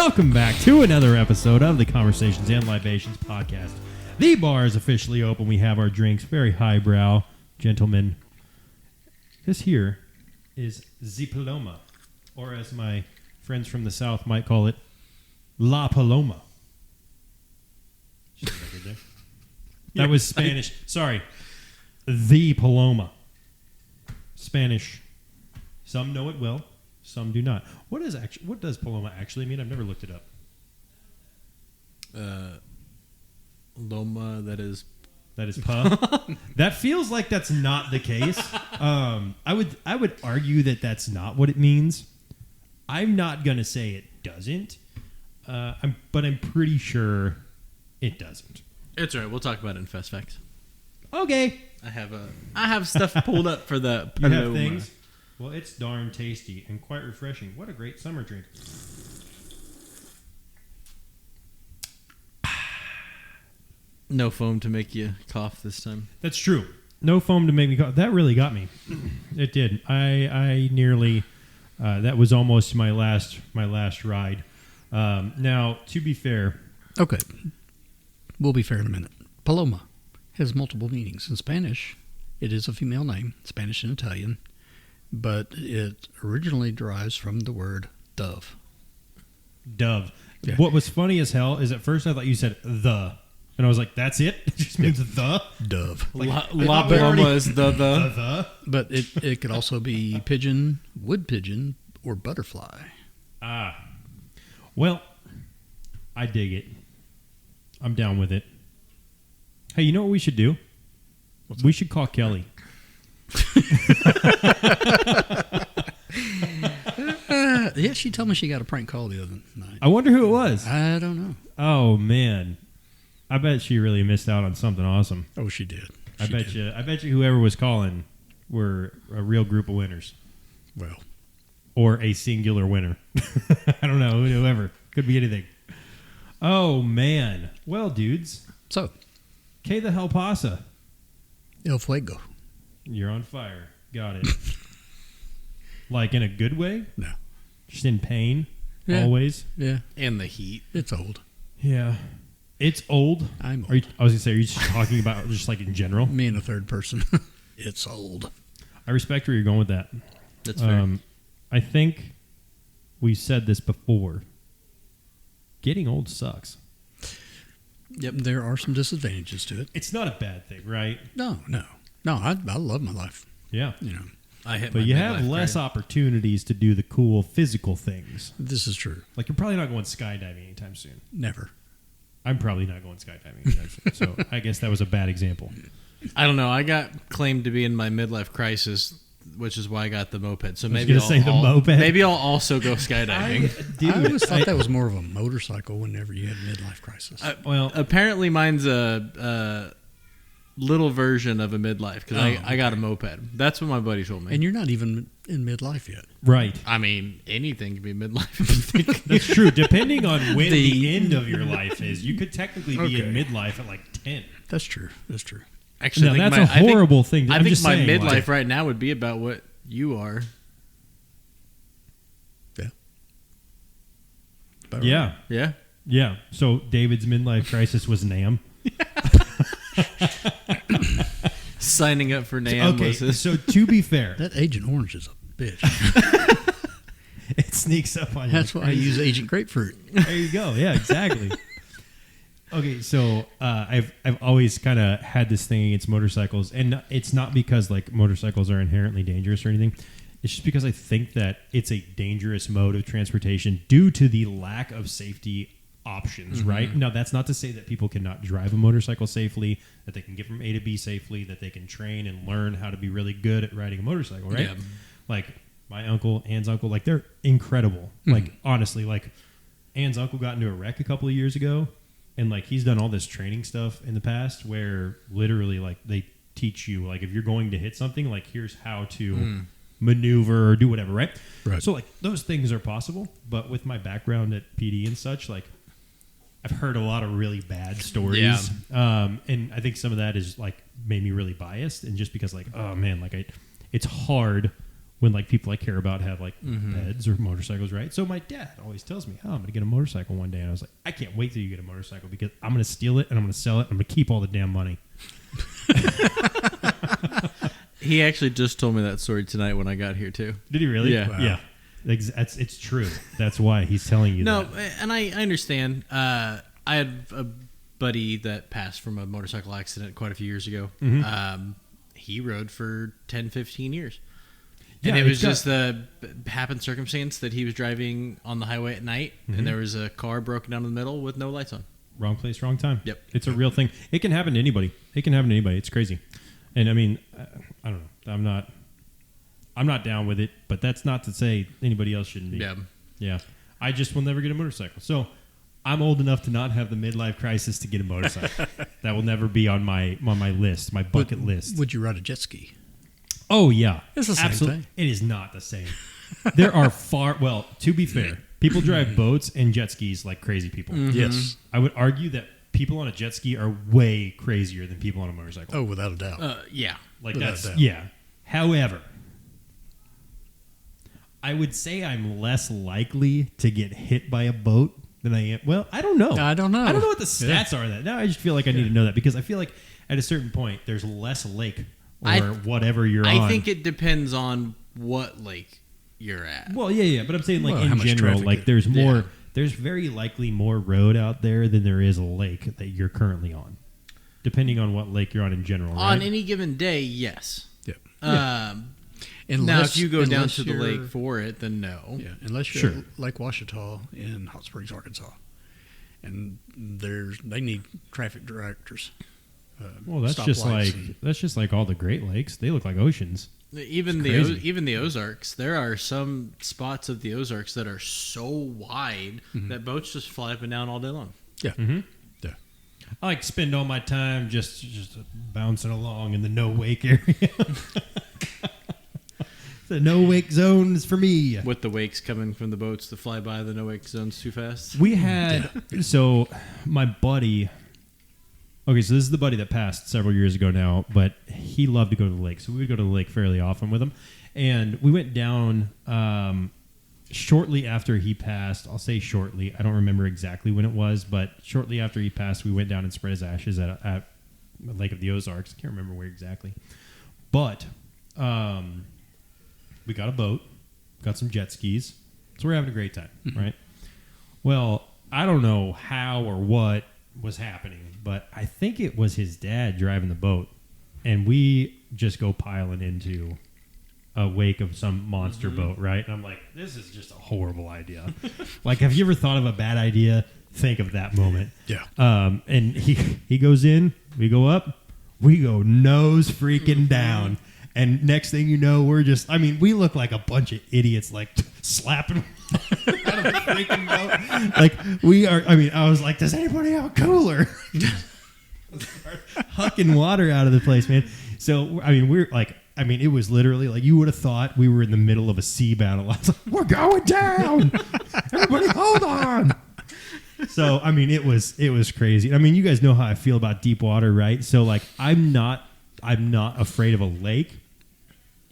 Welcome back to another episode of the Conversations and Libations podcast. The bar is officially open. We have our drinks, very highbrow, gentlemen. This here is the Paloma, or as my friends from the South might call it, La Paloma. That was Spanish. Sorry. The Paloma. Spanish. Some know it well. Some do not. What does Paloma actually mean? I've never looked it up. Loma, that is pa. That feels like that's not the case. I would argue that that's not what it means. I'm not gonna say it doesn't. But I'm pretty sure it doesn't. It's all right. We'll talk about it in Fest Facts. Okay. I have stuff pulled up for the You have things? Well, it's darn tasty and quite refreshing. What a great summer drink. No foam to make you cough this time. That's true. No foam to make me cough. That really got me. It did. I nearly... that was almost my last ride. Now, to be fair... Okay. We'll be fair in a minute. Paloma has multiple meanings. In Spanish, it is a female name, Spanish and Italian, but it originally derives from the word dove. Dove. Yeah. What was funny as hell is at first I thought you said the, and I was like, that's it? It just means the? Dove. Like, La Paloma is the. But it could also be pigeon, wood pigeon, or butterfly. Ah. Well, I dig it. I'm down with it. Hey, you know what we should do? We should call Kelly. Yeah, she told me she got a prank call the other night. I wonder who it was. I don't know. Oh, man. I bet she really missed out on something awesome. Oh, she did. I bet you whoever was calling were a real group of winners. Well. Or a singular winner. I don't know. Whoever. Could be anything. Oh, man. Well, dudes. So. Que the hell pasa? El fuego. You're on fire. Got it. Like in a good way? No. Just in pain? Yeah. Always? Yeah. And the heat. It's old. Yeah. It's old? I'm old. I was going to say, are you just talking about just like in general? Me in a third person. It's old. I respect where you're going with that. That's fair. I think we said this before. Getting old sucks. Yep. There are some disadvantages to it. It's not a bad thing, right? No. I love my life. Yeah. You know. But you have less opportunities to do the cool physical things. This is true. Like you're probably not going skydiving anytime soon. Never. I'm probably not going skydiving anytime soon. So I guess that was a bad example. I don't know. I got claimed to be in my midlife crisis, which is why I got the moped. So maybe Maybe I'll also go I skydiving. always thought that was more of a motorcycle whenever you had a midlife crisis. Well, apparently mine's a little version of a midlife because I got a moped. That's what my buddy told me. And you're not even in midlife yet. Right. I mean, anything can be midlife if you think. That's true. Depending on when the end of your life is, you could technically be in midlife at like 10. That's true. Actually, that's a horrible thing. I think my midlife right now would be about what you are. Yeah. Yeah. So David's midlife crisis was NAM. Signing up for NAM. Okay, so to be fair, that Agent Orange is a bitch. It sneaks up on you. That's why I use Agent Grapefruit. There you go. Yeah, exactly. Okay, so I've always kind of had this thing against motorcycles, and it's not because like motorcycles are inherently dangerous or anything. It's just because I think that it's a dangerous mode of transportation due to the lack of safety options, mm-hmm. right? Now, that's not to say that people cannot drive a motorcycle safely, that they can get from A to B safely, that they can train and learn how to be really good at riding a motorcycle, right? Yeah. Like my uncle, Ann's uncle, like they're incredible. Mm-hmm. Like honestly, like Ann's uncle got into a wreck a couple of years ago, and like he's done all this training stuff in the past where literally like they teach you like if you're going to hit something, like here's how to maneuver or do whatever, right? So like those things are possible, but with my background at PD and such, like I've heard a lot of really bad stories. Yeah. And I think some of that is like made me really biased, and just because like, oh man, like it's hard when like people I care about have like beds or motorcycles, right? So my dad always tells me, "Oh, I'm going to get a motorcycle one day," and I was like, "I can't wait till you get a motorcycle because I'm going to steal it and I'm going to sell it. And I'm going to keep all the damn money." He actually just told me that story tonight when I got here too. Did he really? Yeah. Wow. Yeah. It's true. That's why he's telling you No, that. and I understand. I had a buddy that passed from a motorcycle accident quite a few years ago. He rode for 10, 15 years. And Yeah, it was it's just the happened circumstance that he was driving on the highway at night, and there was a car broken down in the middle with no lights on. Wrong place, wrong time. Yep. It's a real thing. It can happen to anybody. It's crazy. And I mean, I don't know. I'm not down with it, but that's not to say anybody else shouldn't be. Yeah. Yeah. I just will never get a motorcycle. So I'm old enough to not have the midlife crisis to get a motorcycle. That will never be on my list, my bucket list. Would you ride a jet ski? Oh yeah, It's the same thing. It is not the same. There are to be fair, people drive boats and jet skis like crazy people. Yes. I would argue that people on a jet ski are way crazier than people on a motorcycle. Oh, without a doubt. Yeah. Like without that's doubt. yeah. However, I would say I'm less likely to get hit by a boat than I am. Well, I don't know. I don't know. I don't know what the stats are. That now I just feel like I need to know that because I feel like at a certain point there's less lake or whatever you're on. I think it depends on what lake you're at. Well, yeah, but I'm saying like Well, how in much general, traffic like it- there's more. Yeah. There's very likely more road out there than there is a lake that you're currently on, depending on what lake you're on in general. On right? any given day, yes. Yeah. Now, if you go down unless to the you're- lake for it, then no. Yeah, unless you're Sure. at Lake Washita in Hot Springs, Arkansas, and they need traffic directors. Well, that's stoplights just like all the Great Lakes. They look like oceans. Even It's crazy. even the Ozarks, there are some spots of the Ozarks that are so wide that boats just fly up and down all day long. Yeah, Mm-hmm. yeah. I like to spend all my time just bouncing along in the no wake area. The no wake zone is for me. With the wakes coming from the boats that fly by the no wake zones too fast. We had so my buddy. Okay, so this is the buddy that passed several years ago now, but he loved to go to the lake, so we would go to the lake fairly often with him. And we went down shortly after he passed. I'll say shortly. I don't remember exactly when it was, but shortly after he passed, we went down and spread his ashes at Lake of the Ozarks. I can't remember where exactly, but we got a boat, got some jet skis, so we're having a great time, right? Well, I don't know how or what was happening, but I think it was his dad driving the boat, and we just go piling into a wake of some monster boat, right? And I'm like, this is just a horrible idea. Like, have you ever thought of a bad idea? Think of that moment. Yeah. And he goes in, we go up, we go nose freaking down. And next thing you know, we look like a bunch of idiots, like slapping out of the freaking boat. Like, we are, I was like, does anybody have a cooler? Hucking water out of the place, man. So, we're like, it was literally like you would have thought we were in the middle of a sea battle. I was like, we're going down. Everybody hold on. So, it was crazy. You guys know how I feel about deep water, right? So, like, I'm not afraid of a lake.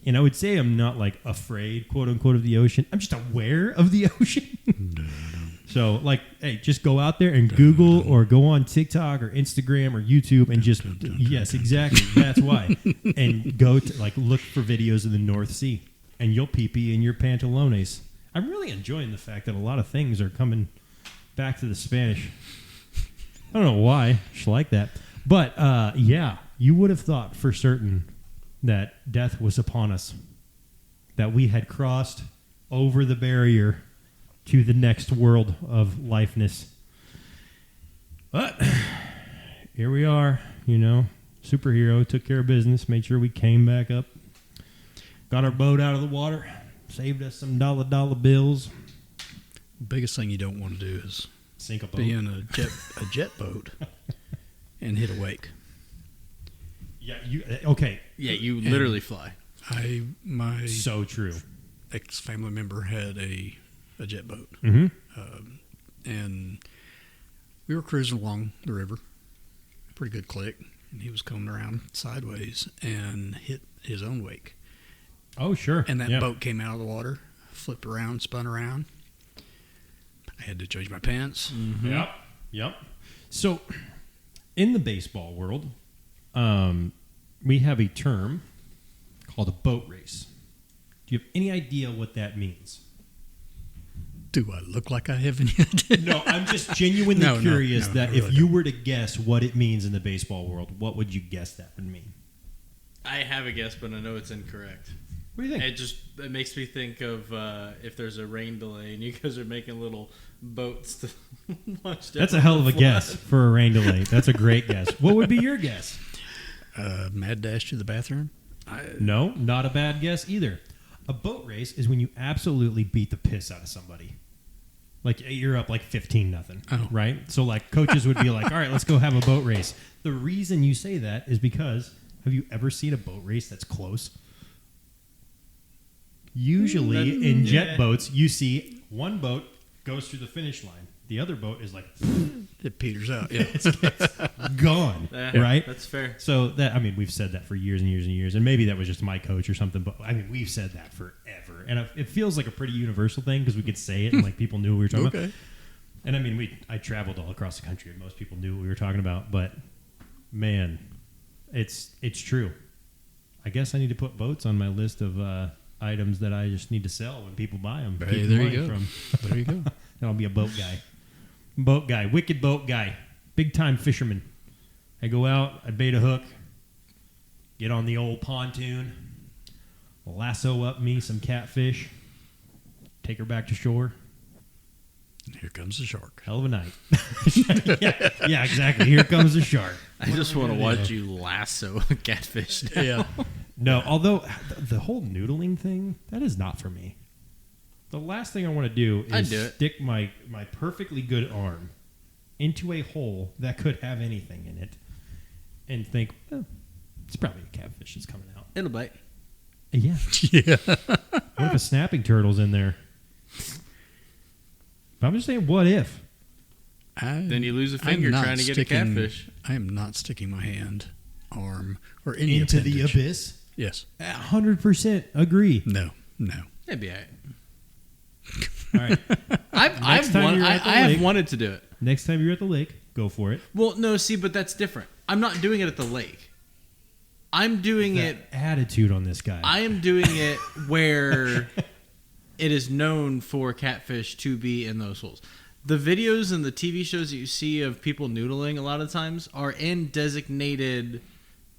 And I would say I'm not like afraid, quote unquote, of the ocean. I'm just aware of the ocean. So, like, hey, just go out there and Google or go on TikTok or Instagram or YouTube and just yes, exactly. That's why. And go to like look for videos of the North Sea, and you'll pee in your pantalones. I'm really enjoying the fact that a lot of things are coming back to the Spanish. I don't know why. Just like that, but yeah, you would have thought for certain that death was upon us, that we had crossed over the barrier to the next world of lifeness. But here we are, superhero, took care of business, made sure we came back up, got our boat out of the water, saved us some dollar bills. Biggest thing you don't want to do is Sink a boat. be in a jet boat and hit a wake. Yeah, okay. Yeah, you literally fly. My So true. ex-family member had a jet boat, Mm-hmm. and we were cruising along the river, pretty good click, and he was coming around sideways and hit his own wake. Oh, sure. And that yeah. boat came out of the water, flipped around, spun around. I had to change my pants. Mm-hmm. Yep. So, in the baseball world, we have a term called a boat race. Do you have any idea what that means? Do I look like I have any idea? No, I'm just genuinely curious that I if really you don't. were to guess what it means in the baseball world, what would you guess that would mean? I have a guess, but I know it's incorrect. What do you think? It makes me think of if there's a rain delay and you guys are making little boats to launch down. That's a hell of a the guess flood. for a rain delay. That's a great guess. What would be your guess? Mad dash to the bathroom. No, not a bad guess either. A boat race is when you absolutely beat the piss out of somebody. Like you're up like 15-0, Oh. right? So like coaches would be like, all right, let's go have a boat race. The reason you say that is because have you ever seen a boat race that's close? Usually in jet boats, you see one boat goes through the finish line. The other boat is like It peters out. Yeah. it's gone, Yeah, right? That's fair. So that, I mean, we've said that for years and years and years, and maybe that was just my coach or something, but I mean, we've said that forever, and it feels like a pretty universal thing because we could say it and like people knew what we were talking about. Okay. And I mean, I traveled all across the country, and most people knew what we were talking about. But man, it's true. I guess I need to put boats on my list of items that I just need to sell when people buy them. Hey, there you go. There you go. Then I'll be a boat guy. Boat guy, wicked boat guy, big time fisherman. I go out, I bait a hook, get on the old pontoon, lasso up me some catfish, take her back to shore. Here comes the shark. Hell of a night. yeah, exactly. Here comes the shark. I just want to watch you lasso a catfish down. Yeah. No, although the whole noodling thing, that is not for me. The last thing I want to do I'd is do it. stick my perfectly good arm into a hole that could have anything in it and think, oh, it's probably a catfish that's coming out. It'll bite. Yeah. Yeah. What if a snapping turtle's in there? But I'm just saying, what if? Then you lose a finger trying to get a catfish. I am not sticking my hand, arm, or any Into the appendage. abyss? Yes. 100% agree. No. It'd be all right. All right. I've time you're at the I have lake- wanted to do it. Next time you're at the lake, go for it. Well, no, see, but that's different. I'm not doing it at the lake. I'm doing That it. attitude on this guy. I am doing it where it is known for catfish to be in those holes. The videos and the TV shows that you see of people noodling a lot of times are in designated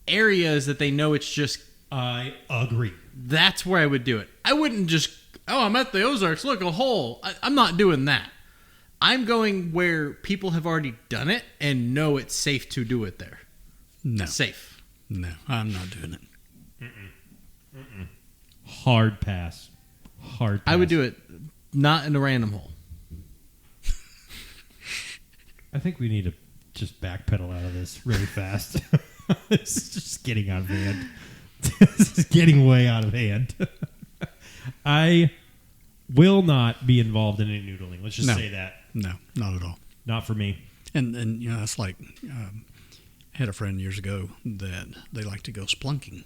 areas that they know it's just. I agree. That's where I would do it. I wouldn't just. Oh, I'm at the Ozarks. Look, a hole. I'm not doing that. I'm going where people have already done it and know it's safe to do it there. No. Safe. No. I'm not doing it. Hard pass. Hard pass. I would do it not in a random hole. I think we need to just backpedal out of this really fast. It's just getting out of hand. This is getting way out of hand. I will not be involved in any noodling. Let's just No. say that. No, not at all. Not for me. And you know, it's like I had a friend years ago that they like to go splunking.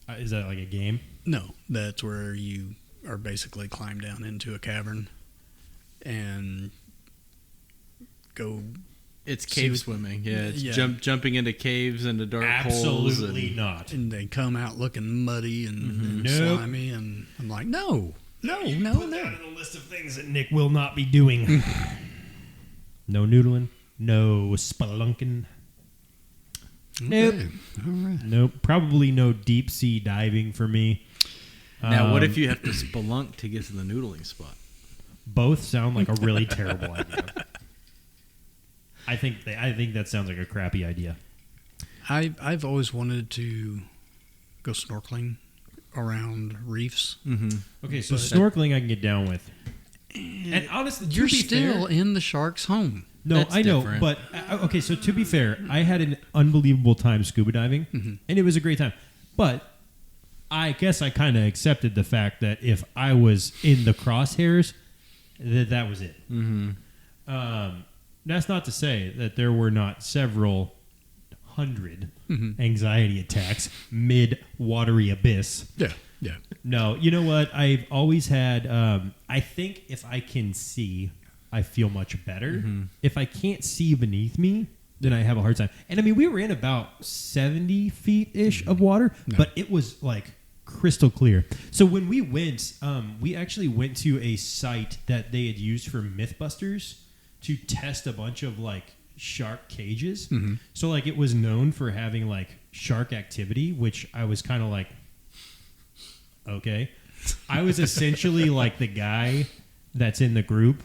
Is that like a game? No, that's where you are basically climb down into a cavern and go. It's See cave what- swimming. Yeah, it's Yeah. jumping into caves and dark holes. Absolutely And, not. And they come out looking muddy and Nope. slimy, and I'm like, no. Put that in the list of things that Nick will not be doing. No noodling. No spelunking. Nope. Okay. All right. Nope. Probably no deep sea diving for me. now, what if you have to spelunk to get to the noodling spot? Both sound like a really terrible idea. I think that sounds like a crappy idea. I've always wanted to go snorkeling around reefs. Mm-hmm. Okay, so But- snorkeling I can get down with. And honestly, to You're be still fair, in the shark's home. no, That's I know, different. but okay. So to be fair, I had an unbelievable time scuba diving, and it was a great time. But I guess I kind of accepted the fact that if I was in the crosshairs, that was it. That's not to say that there were not several hundred anxiety attacks mid-watery abyss. Yeah. No, you know what? I've always had, I think if I can see, I feel much better. If I can't see beneath me, then I have a hard time. And I mean, we were in about 70 feet-ish of water, but it was like crystal clear. So when we went, we actually went to a site that they had used for Mythbusters to test a bunch of like shark cages. So like it was known for having like shark activity, which I was kind of like, okay. I was essentially like the guy that's in the group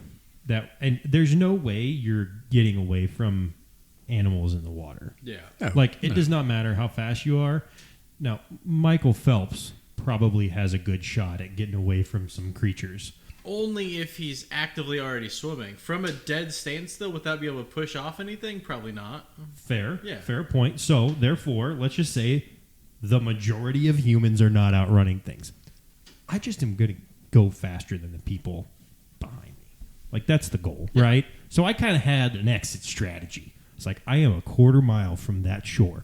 that, and there's no way you're getting away from animals in the water. Yeah. Like it does not matter how fast you are. Now, Michael Phelps probably has a good shot at getting away from some creatures. Only if he's actively already swimming. From a dead standstill without being able to push off anything, probably not. Fair. Yeah. Fair point. So, therefore, let's just say the majority of humans are not outrunning things. I just am going to go faster than the people behind me. Like, that's the goal, right? So, I kind of had an exit strategy. It's like, I am a quarter mile from that shore.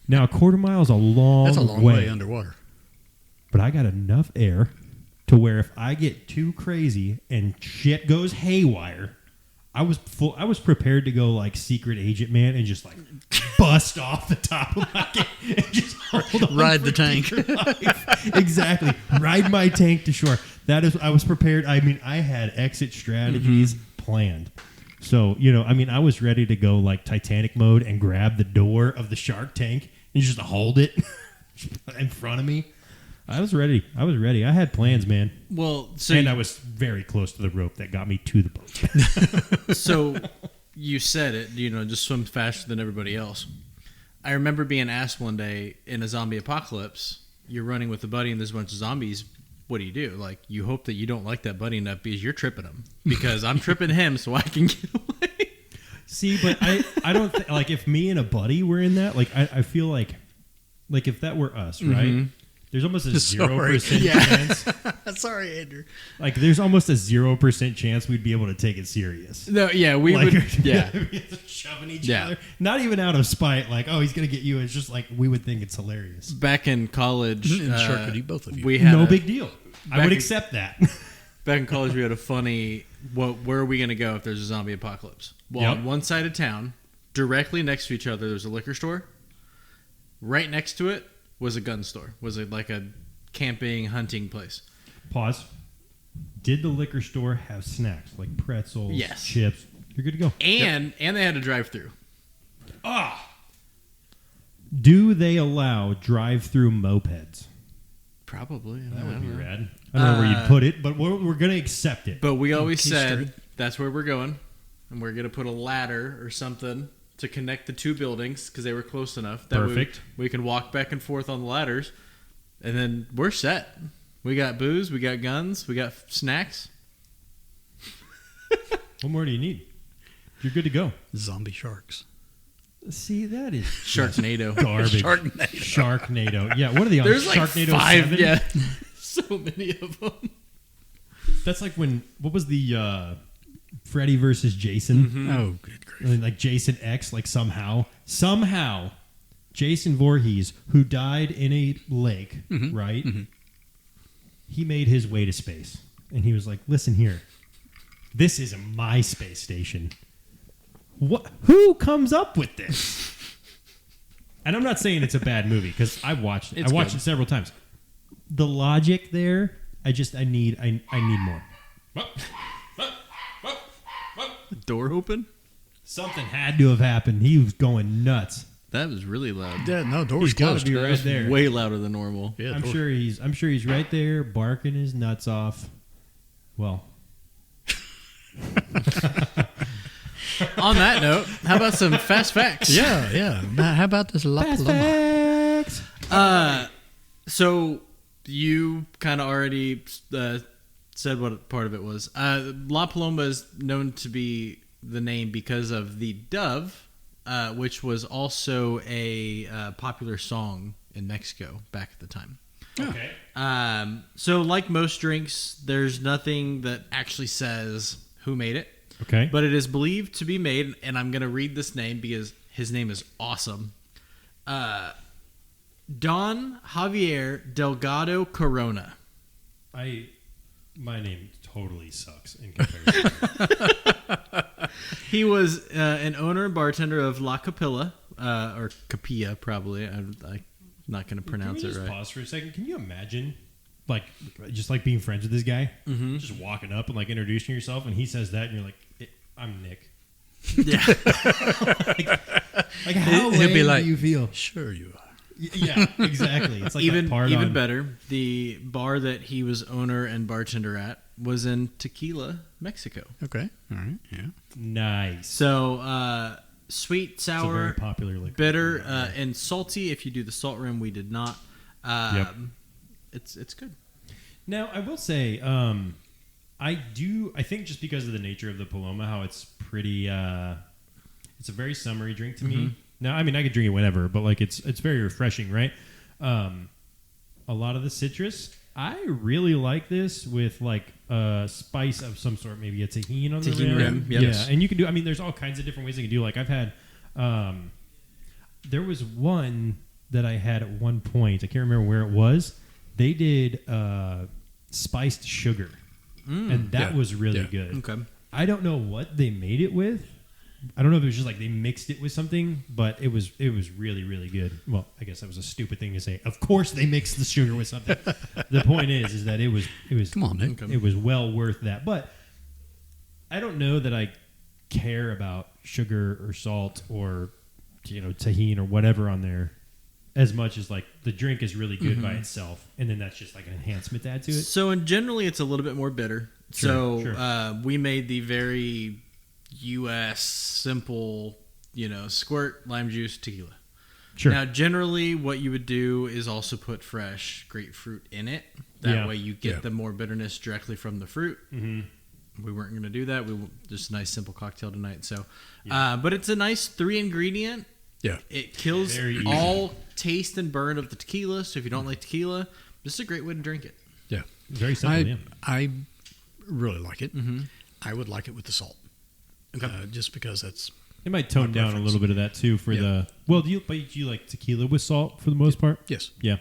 Now, a quarter mile is a long way. That's a long way underwater. But I got enough air to where if I get too crazy and shit goes haywire, I was prepared to go like secret agent man and just like bust off the top of my tank and just hold on Ride for the tank. dear life. Exactly. Ride my tank to shore. I was prepared. I mean, I had exit strategies planned. So, you know, I mean, I was ready to go like Titanic mode and grab the door of the shark tank and just hold it in front of me. I was ready. I had plans, man. Well, And I was very close to the rope that got me to the boat. So you said it, you know, just swim faster than everybody else. I remember being asked one day in a zombie apocalypse, you're running with a buddy and there's a bunch of zombies. What do you do? Like, you hope that you don't like that buddy enough because you're tripping him. Because I'm tripping him so I can get away. See, but I don't think, like, if me and a buddy were in that, like, I feel like if that were us, right? There's almost a 0% chance. Sorry, Andrew. Like, there's almost a 0% chance we'd be able to take it serious. No, yeah, we Like, would. Yeah. shoving each other. Not even out of spite, like, oh, he's going to get you. It's just like, we would think it's hilarious. Back in college, And the shark could eat both of you. we had No big deal. I would accept that. Back in college, we had a funny, where are we going to go if there's a zombie apocalypse? Well, on one side of town, directly next to each other, there's a liquor store. Right next to it was a gun store. Was it like a camping, hunting place? Pause. Did the liquor store have snacks like pretzels, Yes. chips? You're good to go. And they had a drive-through. Do they allow drive-through mopeds? Probably. That would be rad. I don't know where you'd put it, but we're going to accept it. But we always Keistered. said that's where we're going, and we're going to put a ladder or something to connect the two buildings because they were close enough. That Perfect. We can walk back and forth on the ladders, and then we're set. We got booze, we got guns, we got snacks. What more do you need? You're good to go. Zombie sharks. See, that is Sharknado. garbage. Sharknado. Yeah, what are they on? There's like Sharknado 5. 7? Yeah. So many of them. That's like when, what was the Freddy versus Jason? Oh, good grief. And like Jason X, like somehow, Jason Voorhees, who died in a lake, right? He made his way to space. And he was like, listen here, this is my space station. Who comes up with this? And I'm not saying it's a bad movie because I've watched it. I watched it several times. The logic there, I need more. Door open? Something had to have happened. He was going nuts. That was really loud. Yeah, no, door's He's got closed. to be right there. Way louder than normal. Yeah, I'm sure he's right there barking his nuts off. Well, On that note, how about some fast facts? Yeah. How about this La Paloma? facts. So you kind of already said what part of it was. La Paloma is known to be the name because of the dove, which was also a popular song in Mexico back at the time. Okay. So like most drinks, there's nothing that actually says who made it. Okay. But it is believed to be made, and I'm going to read this name because his name is awesome, Don Javier Delgado Corona. My name totally sucks in comparison. He was an owner and bartender of La Capilla, or Capilla, probably. I'm not going to pronounce Can we it just right. pause for a second? Can you imagine, like, just like being friends with this guy, just walking up and like introducing yourself, and he says that, and you're like, "I'm Nick." Yeah. Like how He'll be lame like, do you feel? Sure you are. Yeah, exactly. It's like that part even on, better, the bar that he was owner and bartender at was in Tequila, Mexico. Okay. All right. Yeah. Nice. So sweet, It's a sour, very popular liquor. bitter, and salty. If you do the salt rim, we did not. Yep. It's good. Now, I will say, I think just because of the nature of the Paloma, how it's pretty, it's a very summery drink to me. Now, I mean, I could drink it whenever, but like it's very refreshing, right? A lot of the citrus, I really like this with like a spice of some sort, maybe a tahini on the Tahini rim, rim. yep. Yeah, and you can do, I mean, there's all kinds of different ways you can do. Like I've had, there was one that I had at one point, I can't remember where it was. They did spiced sugar, and that was really good. Okay. I don't know what they made it with. I don't know if it was just like they mixed it with something, but it was really, really good. Well, I guess that was a stupid thing to say. Of course they mixed the sugar with something. The point is that it was Come on, Nick. it was well worth that. But I don't know that I care about sugar or salt or tahini or whatever on there as much as like the drink is really good by itself, and then that's just like an enhancement to add to it. So, generally, it's a little bit more bitter. Sure. We made the very U.S. simple, squirt lime juice tequila. Sure. Now, generally, what you would do is also put fresh grapefruit in it. That way, you get the more bitterness directly from the fruit. Mm-hmm. We weren't going to do that. Just a nice simple cocktail tonight. So, but it's a nice 3-ingredient. Yeah. It kills all taste and burn of the tequila. So if you don't like tequila, this is a great way to drink it. Yeah. Very simple. I really like it. I would like it with the salt. Okay. Just because that's It might tone down a little bit of that too for the. Well, do you like tequila with salt for the most part? yes. Yeah.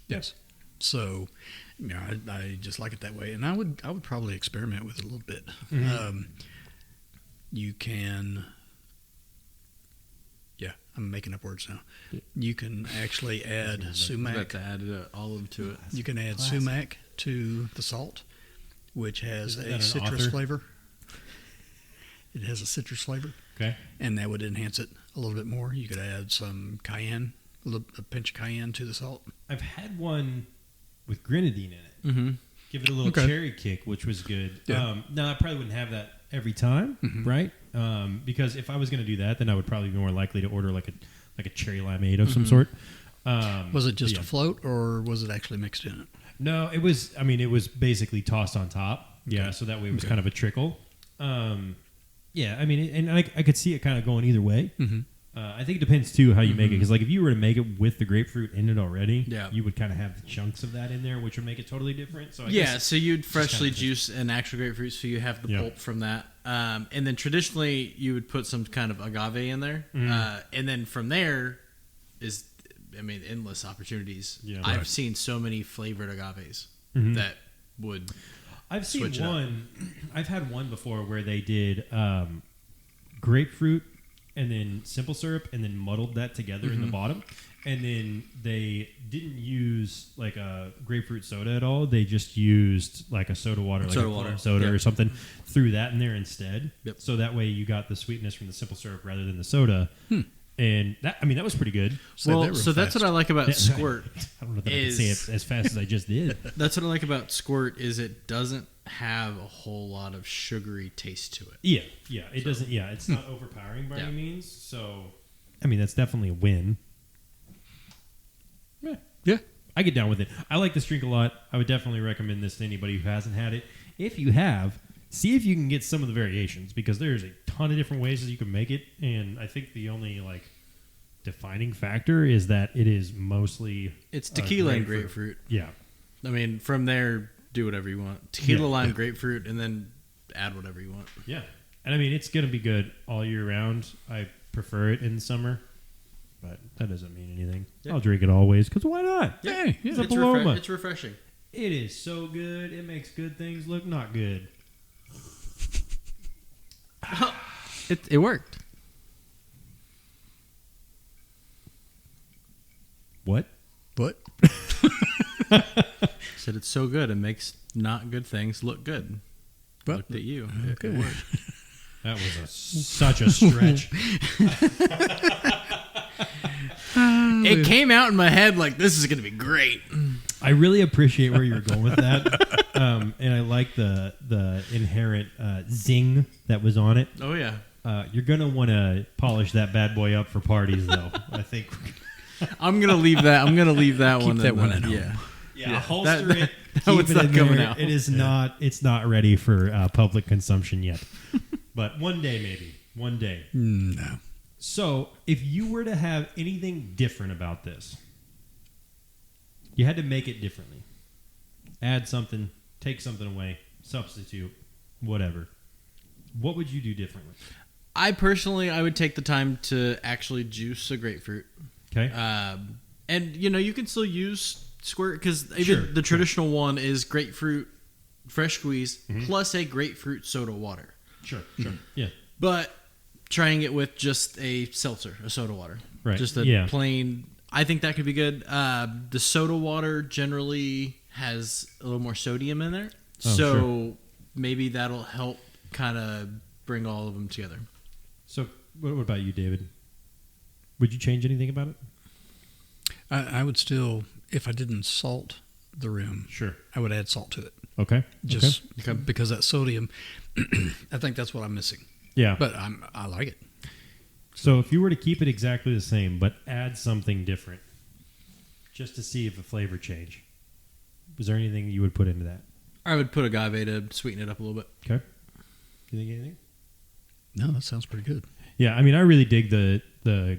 Yes. So, I just like it that way, and I would probably experiment with it a little bit. You can. Yeah, I'm making up words now. You can actually add I sumac. got to add olive to it. You can add sumac to the salt, which has Isn't that a an citrus author? flavor. It has a citrus flavor, Okay. and that would enhance it a little bit more. You could add some cayenne, a pinch of cayenne to the salt. I've had one with grenadine in it. Mm-hmm. Give it a little Okay. cherry kick, which was good. Yeah. Now, I probably wouldn't have that every time, right? Because if I was going to do that, then I would probably be more likely to order like a cherry limeade of some sort. Was it just yeah. a float, or was it actually mixed in it? No, it was. I mean, it was basically tossed on top. Yeah, Okay. so that way it was kind of a trickle. Yeah, I mean, and I could see it kind of going either way. I think it depends too how you make it, because like if you were to make it with the grapefruit in it already, you would kind of have the chunks of that in there, which would make it totally different. So I guess So you'd freshly kinda juice an actual grapefruit, so you have the pulp from that. And then traditionally you would put some kind of agave in there. And then from there is, endless opportunities. Yeah. I've Right. seen so many flavored agaves that would I've seen switch it up. one. I've had one before where they did grapefruit and then simple syrup and then muddled that together in the bottom, and then they didn't use like a grapefruit soda at all. They just used like a soda water, like Soda a water. soda Yep. or something. Threw that in there instead. Yep. So that way you got the sweetness from the simple syrup rather than the soda. And that that was pretty good. Say that real so that's fast. what I like about Squirt. I don't know that I can say it as fast as I just did. That's what I like about Squirt is it doesn't have a whole lot of sugary taste to it. Yeah. It doesn't. Yeah, it's not overpowering by any means. So, I mean, that's definitely a win. Yeah. I get down with it. I like this drink a lot. I would definitely recommend this to anybody who hasn't had it. If you have, see if you can get some of the variations, because there's a ton of different ways that you can make it. And I think the only defining factor is that it is mostly It's tequila and grapefruit. Yeah. From there, do whatever you want. Tequila, lime, Yeah. grapefruit, and then add whatever you want. Yeah. And I mean, it's going to be good all year round. I prefer it in the summer. but that doesn't mean anything. Yeah. I'll drink it always because why not? Hey, yeah. It's a It's, Paloma. it's refreshing. It is so good. It makes good things look not good. It worked. What? What? Said it's so good. It makes not good things look good. Well, Looked at you. okay. It worked. That was such a stretch. It came out in my head like this is going to be great. I really appreciate where you were going with that, and I like the inherent zing that was on it. Oh yeah. You're gonna want to polish that bad boy up for parties, though. I think. I'm gonna leave that. I'm gonna leave that Keep one. that one at home. Yeah. Yeah, holster that- it. that keep one's it not in coming there. out. It is not. It's not ready for public consumption yet. But one day, maybe one day. No. So, if you were to have anything different about this, you had to make it differently. Add something, take something away, substitute, whatever. What would you do differently? I would take the time to actually juice a grapefruit. Okay. And you can still use squirt because even Sure, the traditional one is grapefruit fresh squeeze Mhm. plus a grapefruit soda water. Sure. Yeah. But trying it with just a seltzer, a soda water, Right. Just a Yeah. plain. I think that could be good. The soda water generally has a little more sodium in there, Oh, so sure. maybe that'll help kind of bring all of them together. So, what about you, David? Would you change anything about it? I would still, if I didn't salt the rim, Sure. I would add salt to it. Okay. Just Okay. because that sodium, I think that's what I'm missing. Yeah. But I like it. So if you were to keep it exactly the same, but add something different, just to see if a flavor change, is there anything you would put into that? I would put agave to sweeten it up a little bit. Okay. You think anything? No, that sounds pretty good. Yeah, I mean, I really dig the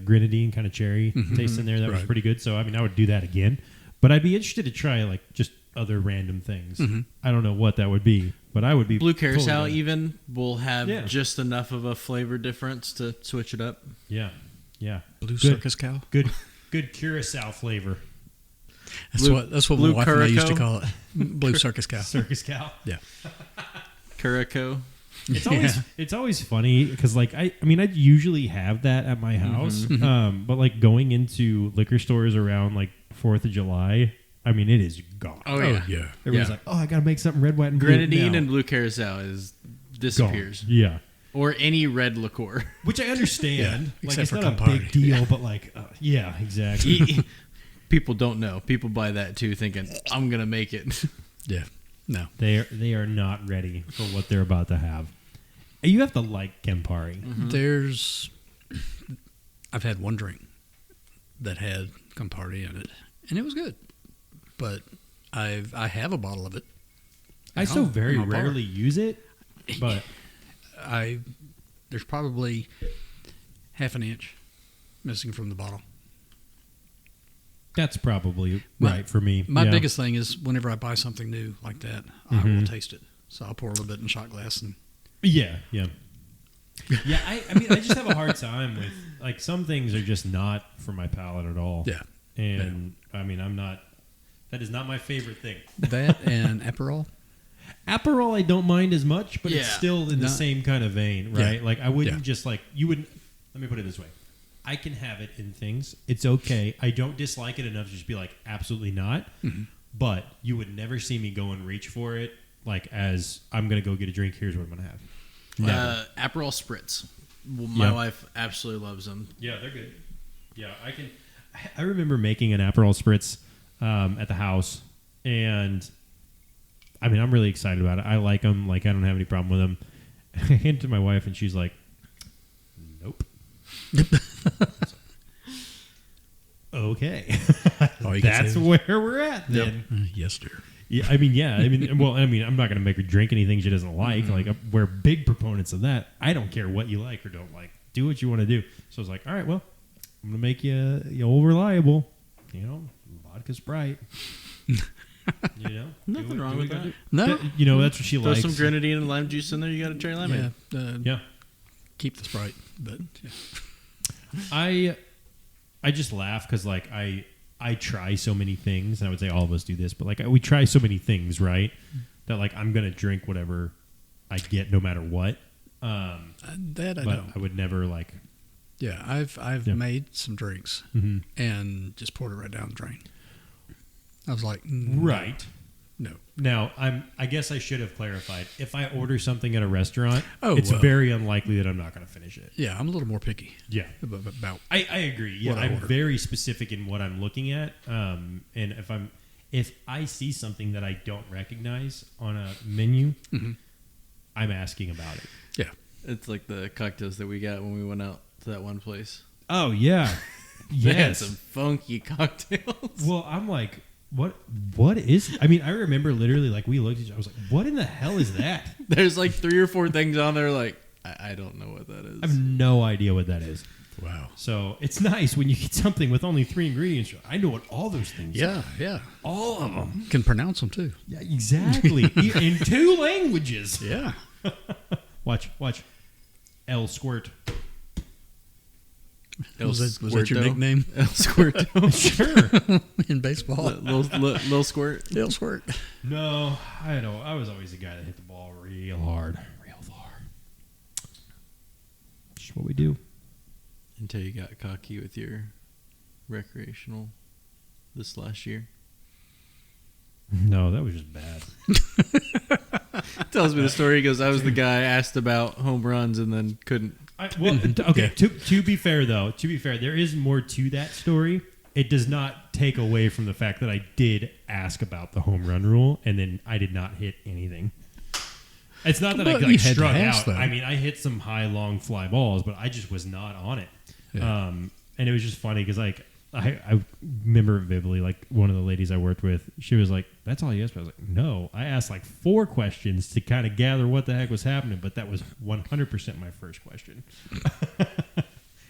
grenadine kind of cherry Mhm. taste in there. That was Right. pretty good. So I mean, I would do that again. But I'd be interested to try like just other random things. Mhm. I don't know what that would be, but I would be Blue carousel totally down. even will have Yeah. just enough of a flavor difference to switch it up. Yeah. Blue Good. circus cow. Good curacao flavor. That's what my blue wife and I used to Curaçao? call it. Blue circus cow. Circus cow. Yeah. Curaçao. It's always funny because like I mean I'd usually have that at my house, but like going into liquor stores around like 4th of July, I mean it is gone. Oh yeah. yeah. Everyone's like, oh, I gotta make something red, white, and blue Grenadine now. and blue carousel is disappears. Gone. Yeah, Or any red liqueur. which I understand. Yeah, like except it's for not a Campari. big deal, but like yeah, exactly. People don't know. People buy that too, thinking I'm gonna make it. Yeah. No. They are not ready for what they're about to have. And you have to like Campari. I've had one drink that had Campari in it, and it was good. But I have a bottle of it. I at so home very in my bar. rarely use it, but There's probably half an inch missing from the bottle. that's probably My- right for me. My Yeah. biggest thing is whenever I buy something new like that, I will taste it. So I'll pour a little bit in shot glass and Yeah. Yeah, I mean, I just have a hard time with, like, some things are just not for my palate at all. yeah, And, I mean, that is not my favorite thing. that and Aperol. Aperol I don't mind as much, but it's Yeah. still in the No. same kind of vein, Yeah. right? Like, I wouldn't Yeah. just, like, you wouldn't, let me put it this way. I can have it in things. It's okay. I don't dislike it enough to just be like, absolutely not. Mm-hmm. But you would never see me go and reach for it, like, as I'm going to go get a drink. Here's what I'm going to have. Never. Aperol spritz. Well, my Yeah. wife absolutely loves them. Yeah, they're good. Yeah, I remember making an Aperol spritz at the house, and I mean, I'm really excited about it. I like them. Like, I don't have any problem with them. I hand it to my wife, and she's like, "Nope." Okay, All you can that's say is- where we're at then. Yes, dear. Yeah, I mean, well, I mean, I'm not going to make her drink anything she doesn't like. Like, we're big proponents of that. I don't care what you like or don't like. Do what you want to do. So I was like, all right, well, I'm going to make you old reliable. You know, vodka Sprite. You know, Nothing wrong with that. No. You know, that's what she Throw likes. some grenadine and lime juice in there. You got a cherry lemonade. Yeah. Yeah, Keep the Sprite, but yeah. I just laugh because like I try so many things, and I would say all of us do this, but like we try so many things, right? That like I'm gonna drink whatever I get, no matter what. That I but know. I would never like. Yeah, I've made some drinks and just poured it right down the drain. I was like, right. No. Now I guess I should have clarified. If I order something at a restaurant, Oh, it's well. very unlikely that I'm not going to finish it. Yeah, I'm a little more picky. Yeah. About I agree. Yeah, what I I'm order. very specific in what I'm looking at. And if I see something that I don't recognize on a menu, I'm asking about it. yeah. It's like the cocktails that we got when we went out to that one place. Oh yeah, They had yes. some funky cocktails. Well, I'm like, what is? I mean, I remember literally like we looked at each other. I was like, what in the hell is that? There's like 3 or 4 things on there. Like I don't know what that is. I have no idea what that is. Wow. So it's nice when you get something with only 3 ingredients. I know what all those things are. Yeah, yeah. All of them. Can pronounce them too. Yeah, exactly. In 2 languages. Yeah. Watch. El Squirt. El Was that your Squirto. nickname El Squirto. Sure. in baseball? Little squirt. El Squirt. No, I know. I was always the guy that hit the ball real hard. Real far. Just what we do. Until you got cocky with your recreational this last year. No, that was just bad. Tells me the story. He goes, I was the guy asked about home runs and then couldn't. Okay. To be fair, though, there is more to that story. It does not take away from the fact that I did ask about the home run rule, and then I did not hit anything. It's not that I But you like had to struck ask, out. though. I mean, I hit some high, long fly balls, but I just was not on it. Yeah. And it was just funny because like I remember vividly, like one of the ladies I worked with, she was like, "That's all you asked?" I was like, "No, I asked like 4 questions to kind of gather what the heck was happening, but that was 100% my first question." This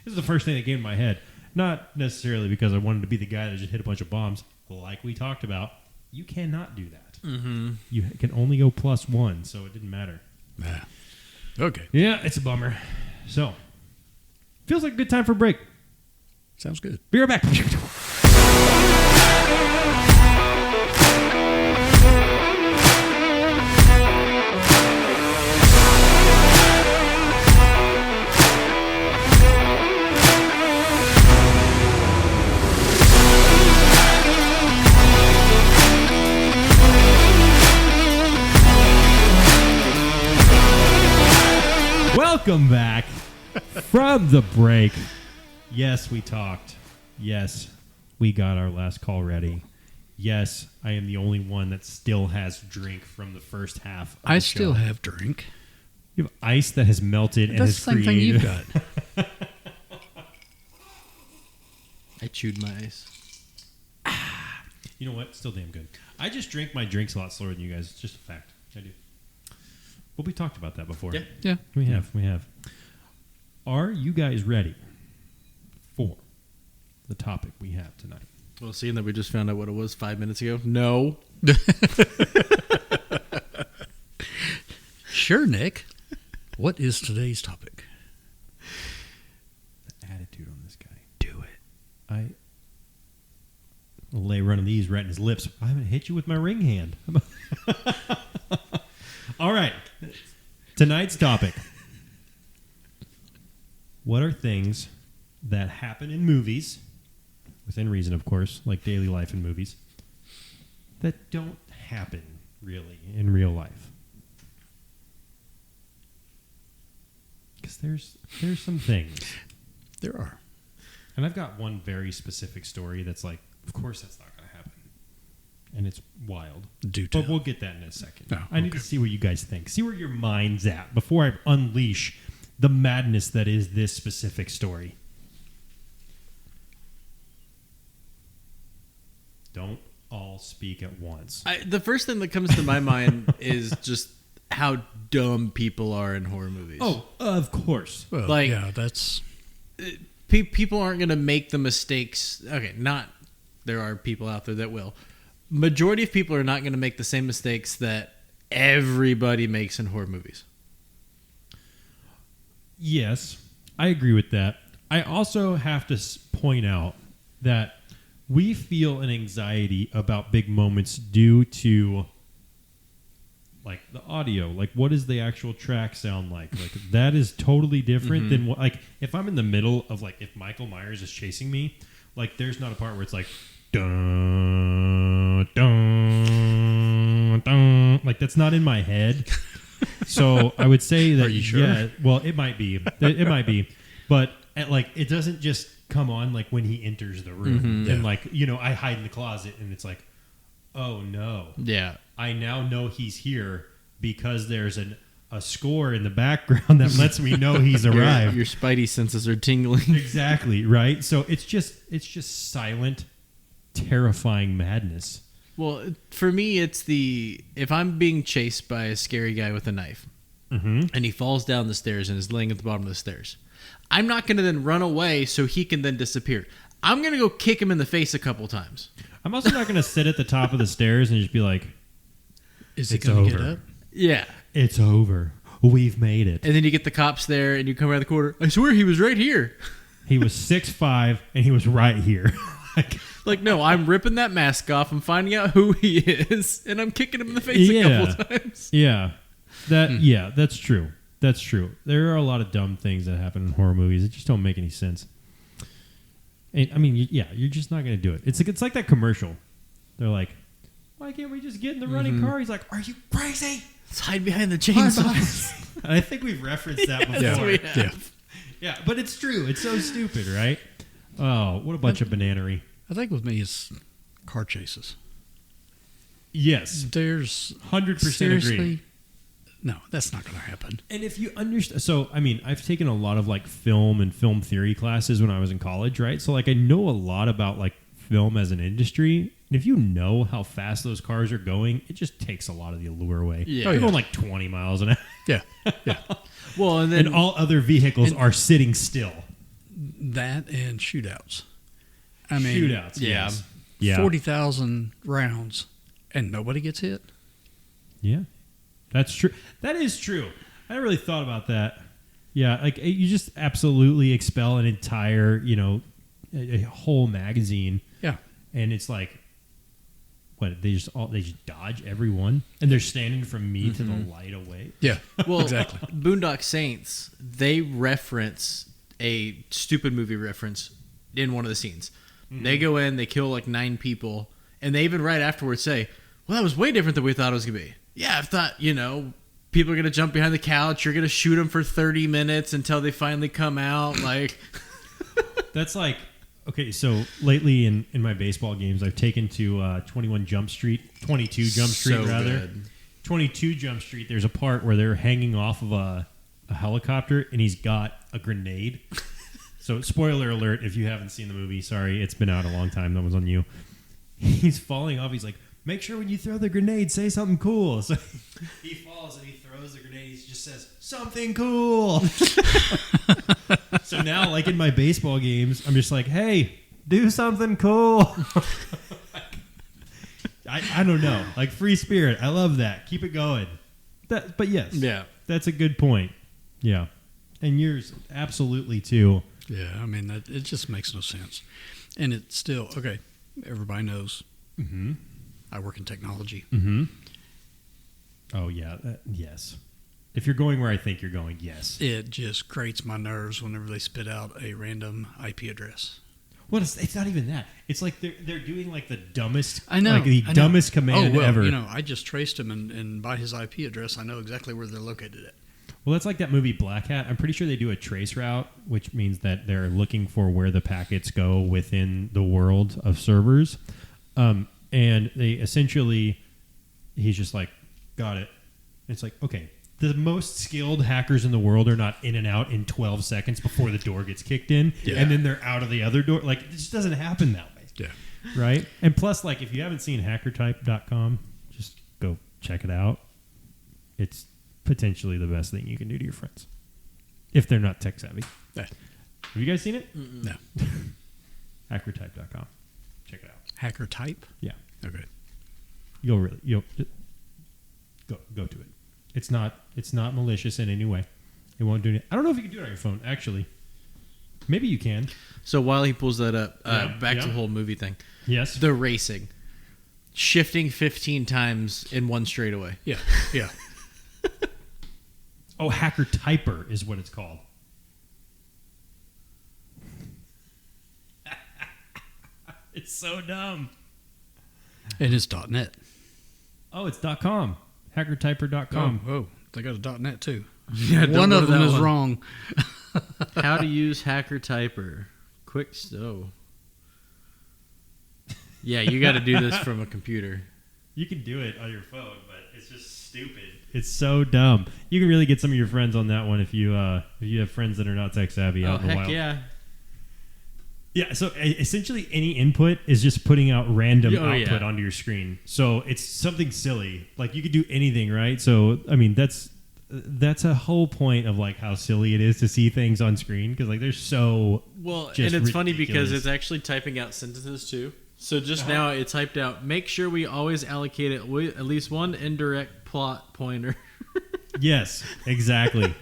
is the first thing that came to my head, not necessarily because I wanted to be the guy that just hit a bunch of bombs, like we talked about. You cannot do that. Mm-hmm. You can only go +1, so it didn't matter. Nah. Okay. Yeah, it's a bummer. So, feels like a good time for a break. Sounds good. Be right back. Welcome back from the break. Yes, we talked. Yes, we got our last call ready. Yes, I am the only one that still has drink from the first half of I the still show. have drink. You have ice that has melted and That's has the same thing created... you've got. I chewed my ice. You know what? Still damn good. I just drink my drinks a lot slower than you guys. It's just a fact. I do. But we talked about that before. Yeah. Yeah. We have. Are you guys ready for the topic we have tonight? Well, seeing that we just found out what it was 5 minutes ago. No. Sure, Nick. What is today's topic? The attitude on this guy. Do it. I'll lay one of these right in his lips. I haven't hit you with my ring hand. All right. Tonight's topic. What are things that happen in movies, within reason, of course, like daily life in movies, that don't happen really in real life? Because there's some things. There are. And I've got one very specific story that's like, of course that's not going to happen. And it's wild. Do tell. But we'll get that in a second. Oh, I need okay. to see what you guys think. See where your mind's at before I unleash the madness that is this specific story. Don't all speak at once. The first thing that comes to my mind is just how dumb people are in horror movies. Oh, of course. Well, Like- yeah, that's People aren't going to make the mistakes. Okay, there are people out there that will. Majority of people are not going to make the same mistakes that everybody makes in horror movies. Yes, I agree with that. I also have to point out that we feel an anxiety about big moments due to like the audio, like what does the actual track sound like that is totally different than what, like if I'm in the middle of like if Michael Myers is chasing me, like there's not a part where it's like dun, dun, dun, like that's not in my head. So I would say that, are you sure? Yeah, well it might be but like it doesn't just come on like when he enters the room and like, you know, I hide in the closet and it's like, oh no, Yeah. I now know he's here because there's a score in the background that lets me know he's arrived. Your spidey senses are tingling. Exactly, right? So it's just silent, terrifying madness. Well, for me, it's if I'm being chased by a scary guy with a knife and he falls down the stairs and is laying at the bottom of the stairs, I'm not going to then run away so he can then disappear. I'm going to go kick him in the face a couple times. I'm also not going to sit at the top of the stairs and just be like, Is he it's going to get over. up? Yeah. It's over. We've made it. And then you get the cops there and you come around the corner. I swear he was right here. He was 6'5" and he was right here. Like, no, I'm ripping that mask off. I'm finding out who he is. And I'm kicking him in the face a couple times. Yeah. That's true. That's true. There are a lot of dumb things that happen in horror movies that just don't make any sense. And, I mean, you're just not going to do it. It's like that commercial. They're like, why can't we just get in the running car? He's like, are you crazy? Let's hide behind the chainsaw. And I think we've referenced that before. Yes, we have. Yeah, but it's true. It's so stupid, right? Oh, what a bunch of bananery. I think with me it's car chases. Yes. There's 100% seriously, agree. no, that's not going to happen. And if you understand, so I mean, I've taken a lot of like film and film theory classes when I was in college, right? So like I know a lot about like film as an industry. And if you know how fast those cars are going, it just takes a lot of the allure away. Yeah. They're going like 20 miles an hour. Yeah, yeah. Well, and then And all other vehicles are sitting still. That and shootouts. I mean, Shootouts, yeah. yes. Yeah. 40,000 rounds and nobody gets hit. Yeah. That's true. That is true. I never really thought about that. Yeah, like you just absolutely expel an entire, you know, a whole magazine. Yeah. And it's like, what, they just dodge everyone, and they're standing from me to the light away. Yeah. well, exactly. Boondock Saints, they reference a stupid movie reference in one of the scenes. They go in, they kill like 9 people, and they even right afterwards say, well, that was way different than we thought it was going to be. Yeah, I thought, you know, people are going to jump behind the couch, you're going to shoot them for 30 minutes until they finally come out. Like, That's like, okay, so lately in my baseball games, I've taken to 22 Jump Street, So rather. good. 22 Jump Street, there's a part where they're hanging off of a helicopter, and he's got a grenade. So, spoiler alert, if you haven't seen the movie, sorry, it's been out a long time. That was on you. He's falling off. He's like, make sure when you throw the grenade, say something cool. So he falls and he throws the grenade. He just says, something cool. So now, like in my baseball games, I'm just like, hey, do something cool. I don't know. Like free spirit. I love that. Keep it going. But yes. Yeah. That's a good point. Yeah. And yours, absolutely, too. Yeah, I mean, it just makes no sense. And it's still, okay, everybody knows I work in technology. Mm-hmm. Oh, yeah. Yes. If you're going where I think you're going, yes. It just grates my nerves whenever they spit out a random IP address. Well, it's not even that. It's like they're doing like the dumbest, I know, like the I know. dumbest command oh, well, ever. You know, I just traced them, and by his IP address, I know exactly where they're located at. Well, that's like that movie Black Hat. I'm pretty sure they do a trace route, which means that they're looking for where the packets go within the world of servers. And they essentially, he's just like, got it. It's like, okay, the most skilled hackers in the world are not in and out in 12 seconds before the door gets kicked in, Yeah. and then they're out of the other door. Like, it just doesn't happen that way. Yeah. Right? And plus, like, if you haven't seen hackertype.com, just go check it out. It's potentially the best thing you can do to your friends if they're not tech savvy. Yeah. Have you guys seen it? No. Hackertype.com. Check it out. Hacker type? Yeah. Okay. You'll go to it. It's not malicious in any way. It won't do it. I don't know if you can do it on your phone, actually. Maybe you can. So while he pulls that up, back to yeah. the whole movie thing. Yes. The racing. Shifting 15 times in one straightaway. Yeah, yeah. Oh, Hacker Typer is what it's called. It's so dumb. And it's .net. Oh, it's .com. Hackertyper.com. Oh, they got a .net too. Yeah, One of them is wrong. How to use Hacker Typer. Quick Yeah, you got to do this from a computer. You can do it on your phone, but it's just stupid. It's so dumb. You can really get some of your friends on that one if you have friends that are not tech savvy out in the wild. Yeah. Yeah, so essentially any input is just putting out random output yeah. onto your screen. So it's something silly. Like you could do anything, right? So I mean that's a whole point of like how silly it is to see things on screen because like they're so and it's funny because it's actually typing out sentences too. So just now it typed out, make sure we always allocate at least one indirect plot pointer. Yes, exactly.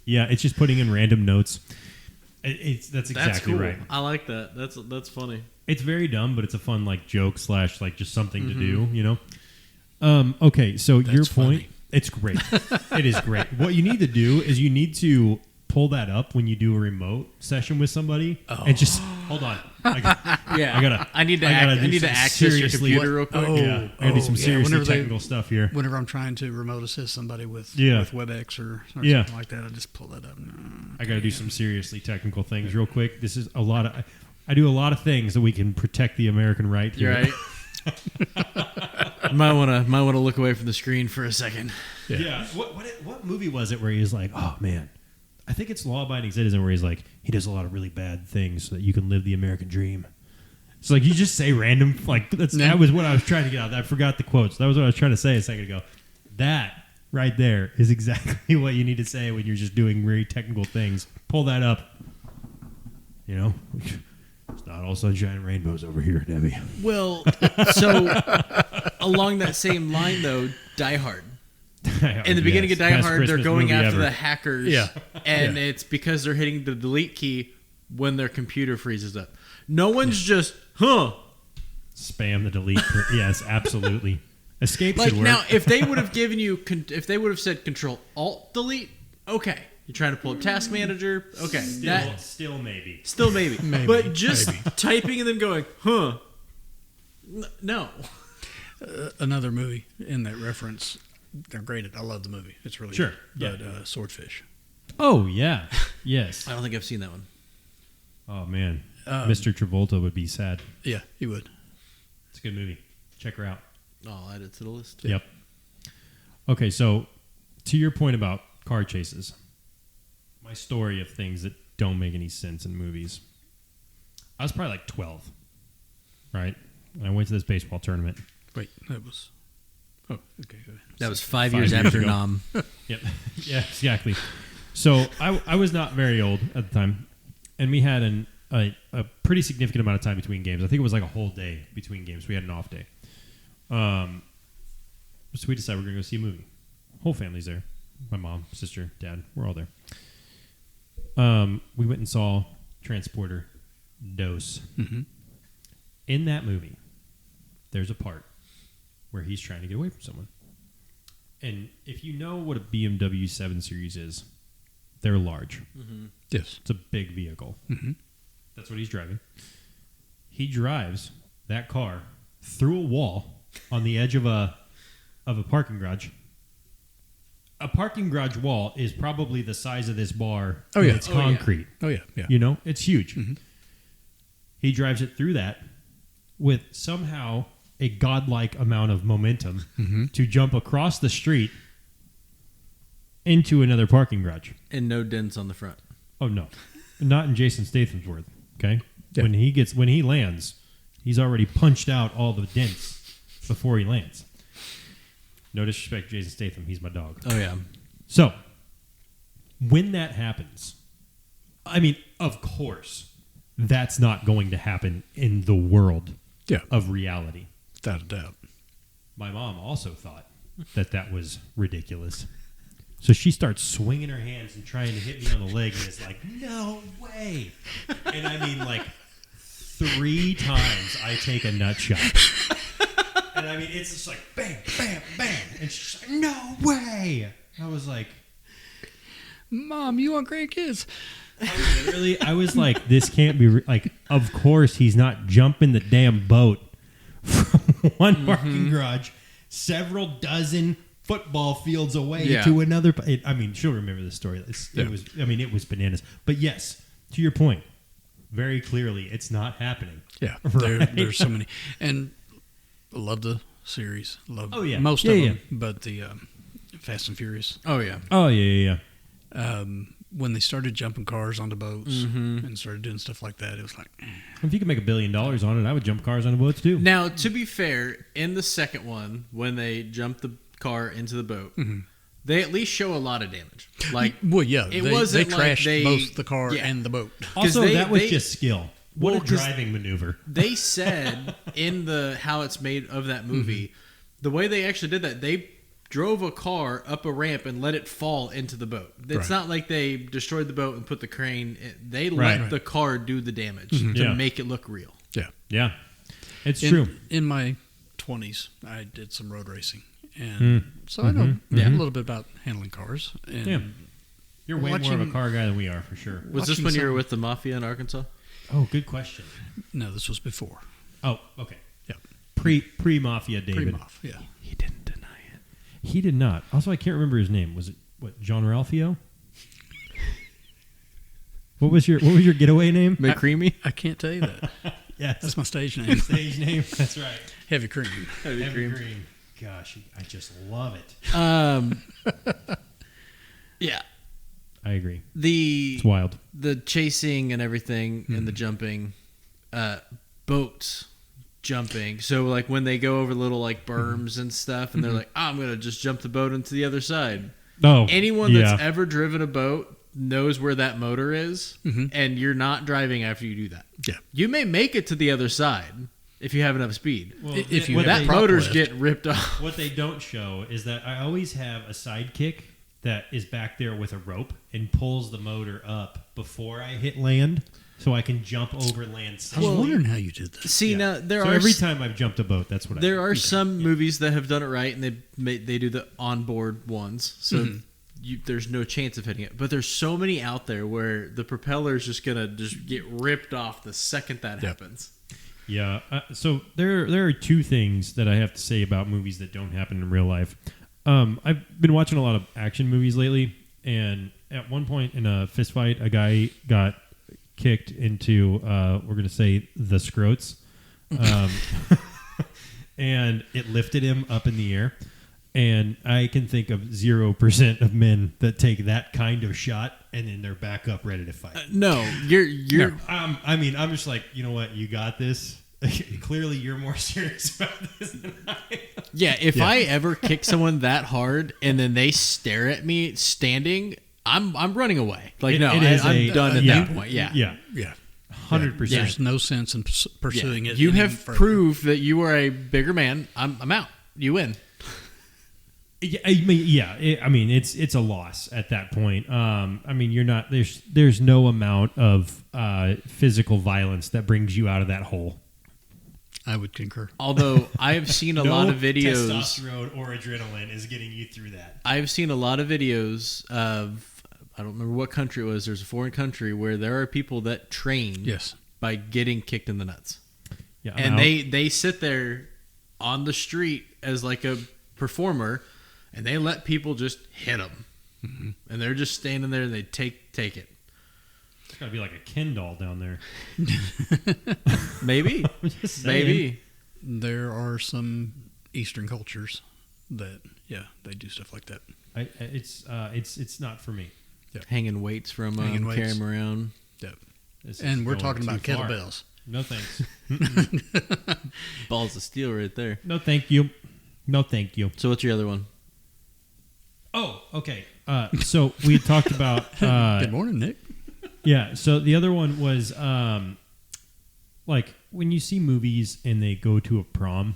Yeah, it's just putting in random notes. That's exactly cool. right. I like that. That's funny. It's very dumb, but it's a fun like joke / like just something to do, you know? Okay, so your point, funny. It's great. It is great. What you need to do is you need to pull that up when you do a remote session with somebody and just hold on. I need to access your seriously- computer real quick. Yeah, I gotta do some seriously technical stuff here. Whenever I'm trying to remote assist somebody with WebEx or Yeah. something like that, I just pull that up. I got to do some seriously technical things real quick. This is a lot of. I do a lot of things that we can protect the American right. You're right. might want to look away from the screen for a second. Yeah. What movie was it where he was like, oh man, I think it's Law Abiding Citizen where he's like, he does a lot of really bad things so that you can live the American dream. So like you just say random like that was what I was trying to get out. I forgot the quotes. That was what I was trying to say a second ago. That right there is exactly what you need to say when you're just doing very technical things. Pull that up. You know, it's not all sunshine and rainbows over here, Debbie. Well, so along that same line though, Die Hard. In the beginning of Die Hard, they're going after the hackers, and it's because they're hitting the delete key when their computer freezes up. No one's just, spam the delete. Yes, absolutely. Escape should work. Now, if they would have given you, if they would have said Control Alt Delete, okay. You're trying to pull up Task Manager, okay. Still maybe. Still maybe. But just typing and then going, no. Another movie in that reference. They're great. I love the movie. It's really good. But Swordfish. Oh, yeah. Yes. I don't think I've seen that one. Oh, man. Mr. Travolta would be sad. Yeah, he would. It's a good movie. Check her out. I'll add it to the list. Yep. Okay, so to your point about car chases, my story of things that don't make any sense in movies. I was probably like 12, right? And I went to this baseball tournament. Wait, that was... Oh, okay, go ahead. That was 5 years after ago. Nam. Yep. Yeah, exactly. So I was not very old at the time, and we had a pretty significant amount of time between games. I think it was like a whole day between games. We had an off day. So we decided we're going to go see a movie. Whole family's there. My mom, sister, dad, we're all there. We went and saw Transporter Dose. Mm-hmm. In that movie, there's a part where he's trying to get away from someone. And if you know what a BMW 7 Series is, they're large. Mm-hmm. Yes. It's a big vehicle. Mm-hmm. That's what he's driving. He drives that car through a wall on the edge of a parking garage. A parking garage wall is probably the size of this bar. Oh, yeah. It's concrete. Oh, yeah. You know, it's huge. Mm-hmm. He drives it through that with somehow a godlike amount of momentum to jump across the street into another parking garage. And no dents on the front. Oh, no. Not in Jason Statham's worth, okay? Yeah. When he lands, he's already punched out all the dents before he lands. No disrespect to Jason Statham, he's my dog. Oh, yeah. So, when that happens, I mean, of course, that's not going to happen in the world of reality. Without a doubt. My mom also thought that was ridiculous. So she starts swinging her hands and trying to hit me on the leg, and it's like, no way. And I mean, like, 3 times I take a nut shot. And I mean, it's just like, bam, bam, bam. And she's like, no way. I was like, Mom, you want grandkids? I was like, this can't be, like, of course he's not jumping the damn boat from one parking garage several dozen football fields away to another. I mean, she'll remember the story. It was bananas. But yes, to your point, very clearly, it's not happening. Yeah, right? there's so many. And I love the series. Love yeah. most of them. But the Fast and Furious. Oh, yeah. Oh, yeah. When they started jumping cars onto boats and started doing stuff like that, it was like... If you could make $1 billion on it, I would jump cars on the boats too. Now, to be fair, in the second one, when they jumped the car into the boat, they at least show a lot of damage. Like, well, yeah, it they wasn't crashed like both the car and the boat. Also, that was just skill. What a driving maneuver. They said in the how it's made of that movie, the way they actually did that, they drove a car up a ramp and let it fall into the boat. It's not like they destroyed the boat and put the crane. They let the car do the damage to make it look real. Yeah. It's true. In my 20s, I did some road racing. And so I know a little bit about handling cars. And You're way more of a car guy than we are, for sure. Was this when you were with the Mafia in Arkansas? Oh, good question. No, this was before. Oh, okay. Yeah. Pre-Mafia David. Pre-Maf, yeah. He didn't deny it. He did not. Also, I can't remember his name. Was it, John Ralphio? What was your getaway name? McCreamy? I can't tell you that. Yes. That's my stage name. Stage name. That's right. Heavy Cream. Heavy cream. Gosh, I just love it. Yeah. I agree. It's wild. The chasing and everything and the jumping, boats jumping. So like when they go over little like berms and stuff, and they're like, I'm gonna just jump the boat into the other side. Oh, anyone that's ever driven a boat knows where that motor is, and you're not driving after you do that. Yeah, you may make it to the other side if you have enough speed. Well, if you that motor's get ripped off. What they don't show is that I always have a sidekick that is back there with a rope and pulls the motor up before I hit land, so I can jump over land safely. I was wondering how you did that. See, now every time I've jumped a boat, that's what I do. There are some movies that have done it right, and they do the onboard ones, so there's no chance of hitting it. But there's so many out there where the propeller is just gonna get ripped off the second that happens. Yeah. So there are 2 things that I have to say about movies that don't happen in real life. I've been watching a lot of action movies lately, and at one point in a fist fight, a guy got kicked into, we're going to say, the scrotes, and it lifted him up in the air. And I can think of 0% of men that take that kind of shot and then they're back up ready to fight. No, you're. No. I mean, I'm just like, you know what? You got this. Clearly, you're more serious about this than I am. Yeah, if I ever kick someone that hard and then they stare at me standing, I'm running away. Like, I'm done at that point. Yeah. 100%. There's no sense in pursuing it. You have further. proved that you are a bigger man. I'm out. You win. Yeah, I mean, it's a loss at that point. I mean, you're not there's no amount of physical violence that brings you out of that hole. I would concur. Although I have seen a lot of videos. Testosterone or adrenaline is getting you through that. I've seen a lot of videos of, I don't remember what country it was. There's a foreign country where there are people that train by getting kicked in the nuts. Yeah, and they sit there on the street as like a performer, and they let people just hit them, and they're just standing there and they take it. It's got to be like a Ken doll down there. Maybe. Maybe. There are some Eastern cultures that, they do stuff like that. It's not for me. Yep. Hanging weights from carrying them around. Yep. And we're talking about kettlebells. No thanks. Balls of steel right there. No thank you. No thank you. So what's your other one? Oh, okay. So we had talked about... Good morning, Nick. Yeah, so the other one was like when you see movies and they go to a prom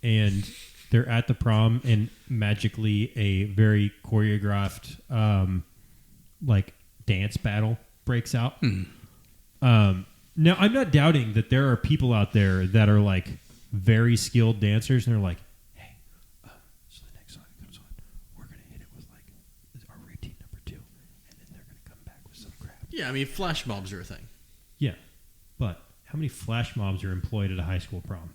and they're at the prom and magically a very choreographed like dance battle breaks out. Now I'm not doubting that there are people out there that are like very skilled dancers and they're like, hey, so the next song comes on, we're gonna hit it with like our routine number 2, and then they're gonna come back with some crap. Yeah, I mean, flash mobs are a thing. Yeah, but how many flash mobs are employed at a high school prom?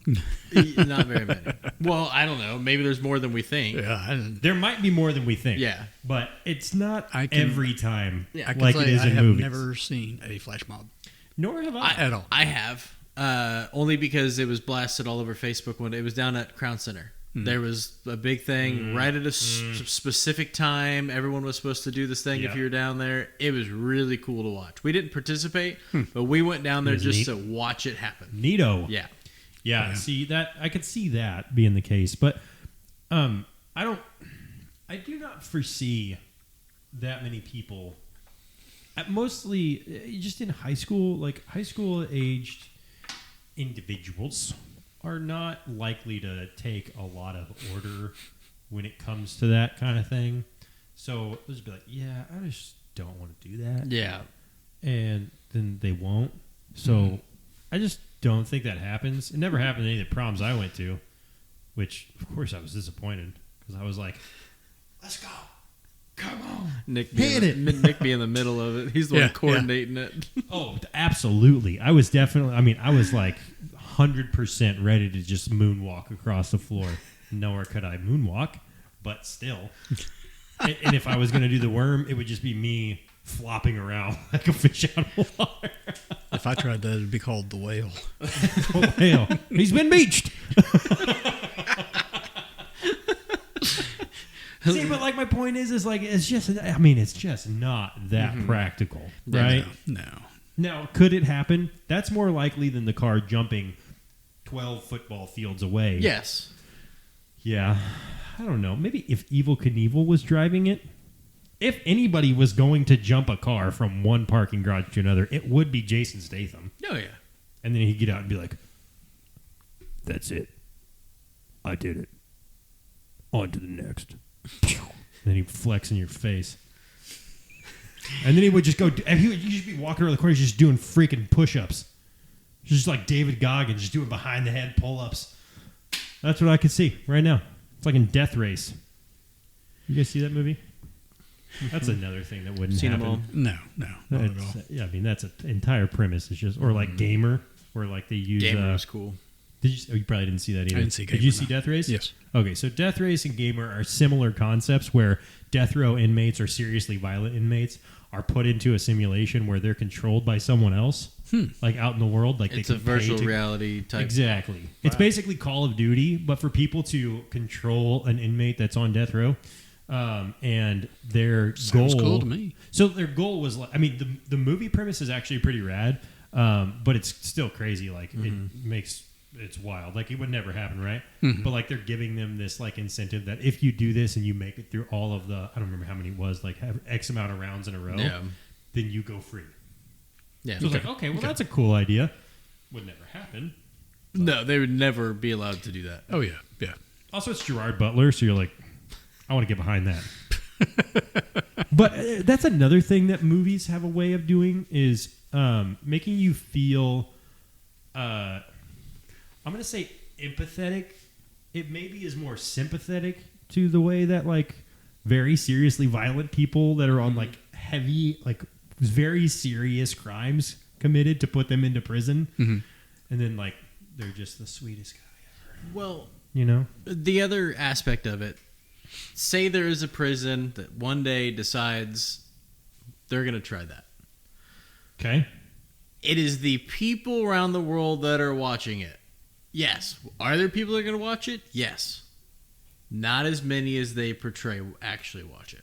Not very many. Well, I don't know. Maybe there's more than we think. Yeah, There might be more than we think. Yeah. But it's not every time I can like say it is I in have movies. never seen a flash mob Nor have I. at all. I have. Only because it was blasted all over Facebook when it was down at Crown Center. There was a big thing right at a specific time. Everyone was supposed to do this thing if you were down there. It was really cool to watch. We didn't participate, but we went down there just to watch it happen. Neato. Yeah. Yeah, see that I could see that being the case, but I do not foresee that many people. Mostly just in high school, like high school aged individuals are not likely to take a lot of order when it comes to that kind of thing. So they'll just be like, yeah, I just don't want to do that. Yeah. And then they won't. So I just don't think that happens. It never happened at any of the proms I went to, which, of course, I was disappointed because I was like, let's go. Come on. Nick Hit being in the middle of it. He's the one coordinating it. Oh, absolutely. I was like 100% ready to just moonwalk across the floor. Nowhere could I moonwalk, but still. and if I was going to do the worm, it would just be me flopping around like a fish out of water. If I tried that, it'd be called the whale. Oh, hell. He's been beached. See, but like my point is like it's just not that practical, right? No. Now, could it happen? That's more likely than the car jumping 12 football fields away. Yes. Yeah. I don't know. Maybe if Evel Knievel was driving it, if anybody was going to jump a car from one parking garage to another, it would be Jason Statham. Oh, yeah. And then he'd get out and be like, that's it. I did it. On to the next. And then he'd flex in your face. And then he would just go, and he would just be walking around the corner just doing freaking push-ups. Just like David Goggins, just doing behind-the-head pull-ups. That's what I could see right now. It's like in Death Race. You guys see that movie? That's another thing that wouldn't happen. Them all? No, not at all. Yeah, I mean, that's an entire premise. It's just, or like Gamer, where like they use... Gamer was cool. Did you? Oh, you probably didn't see that either. I didn't see Gamer. Did you see Death Race? Yes. Okay, so Death Race and Gamer are similar concepts where death row inmates or seriously violent inmates are put into a simulation where they're controlled by someone else, like out in the world. Like It's they a can pay virtual to- reality type. Exactly. Wow. It's basically Call of Duty, but for people to control an inmate that's on death row. And their Sounds goal, cool to me. So their goal was, I mean, the movie premise is actually pretty rad, but it's still crazy. Like it's wild. Like it would never happen, right? But like they're giving them this like incentive that if you do this and you make it through all of the, I don't remember how many it was, like have X amount of rounds in a row, then you go free. Yeah. So it's like, okay, well that's a cool idea. Would never happen. No, they would never be allowed to do that. Oh, yeah. Also, it's Gerard Butler, so you're like, I want to get behind that. But that's another thing that movies have a way of doing is making you feel, I'm going to say empathetic. It maybe is more sympathetic to the way that like very seriously violent people that are on like heavy, like very serious crimes committed to put them into prison. And then like they're just the sweetest guy ever. Well, You know? the other aspect of it, say there is a prison that one day decides they're going to try that. Okay. It is the people around the world that are watching it. Yes. Are there people that are going to watch it? Yes. Not as many as they portray actually watch it.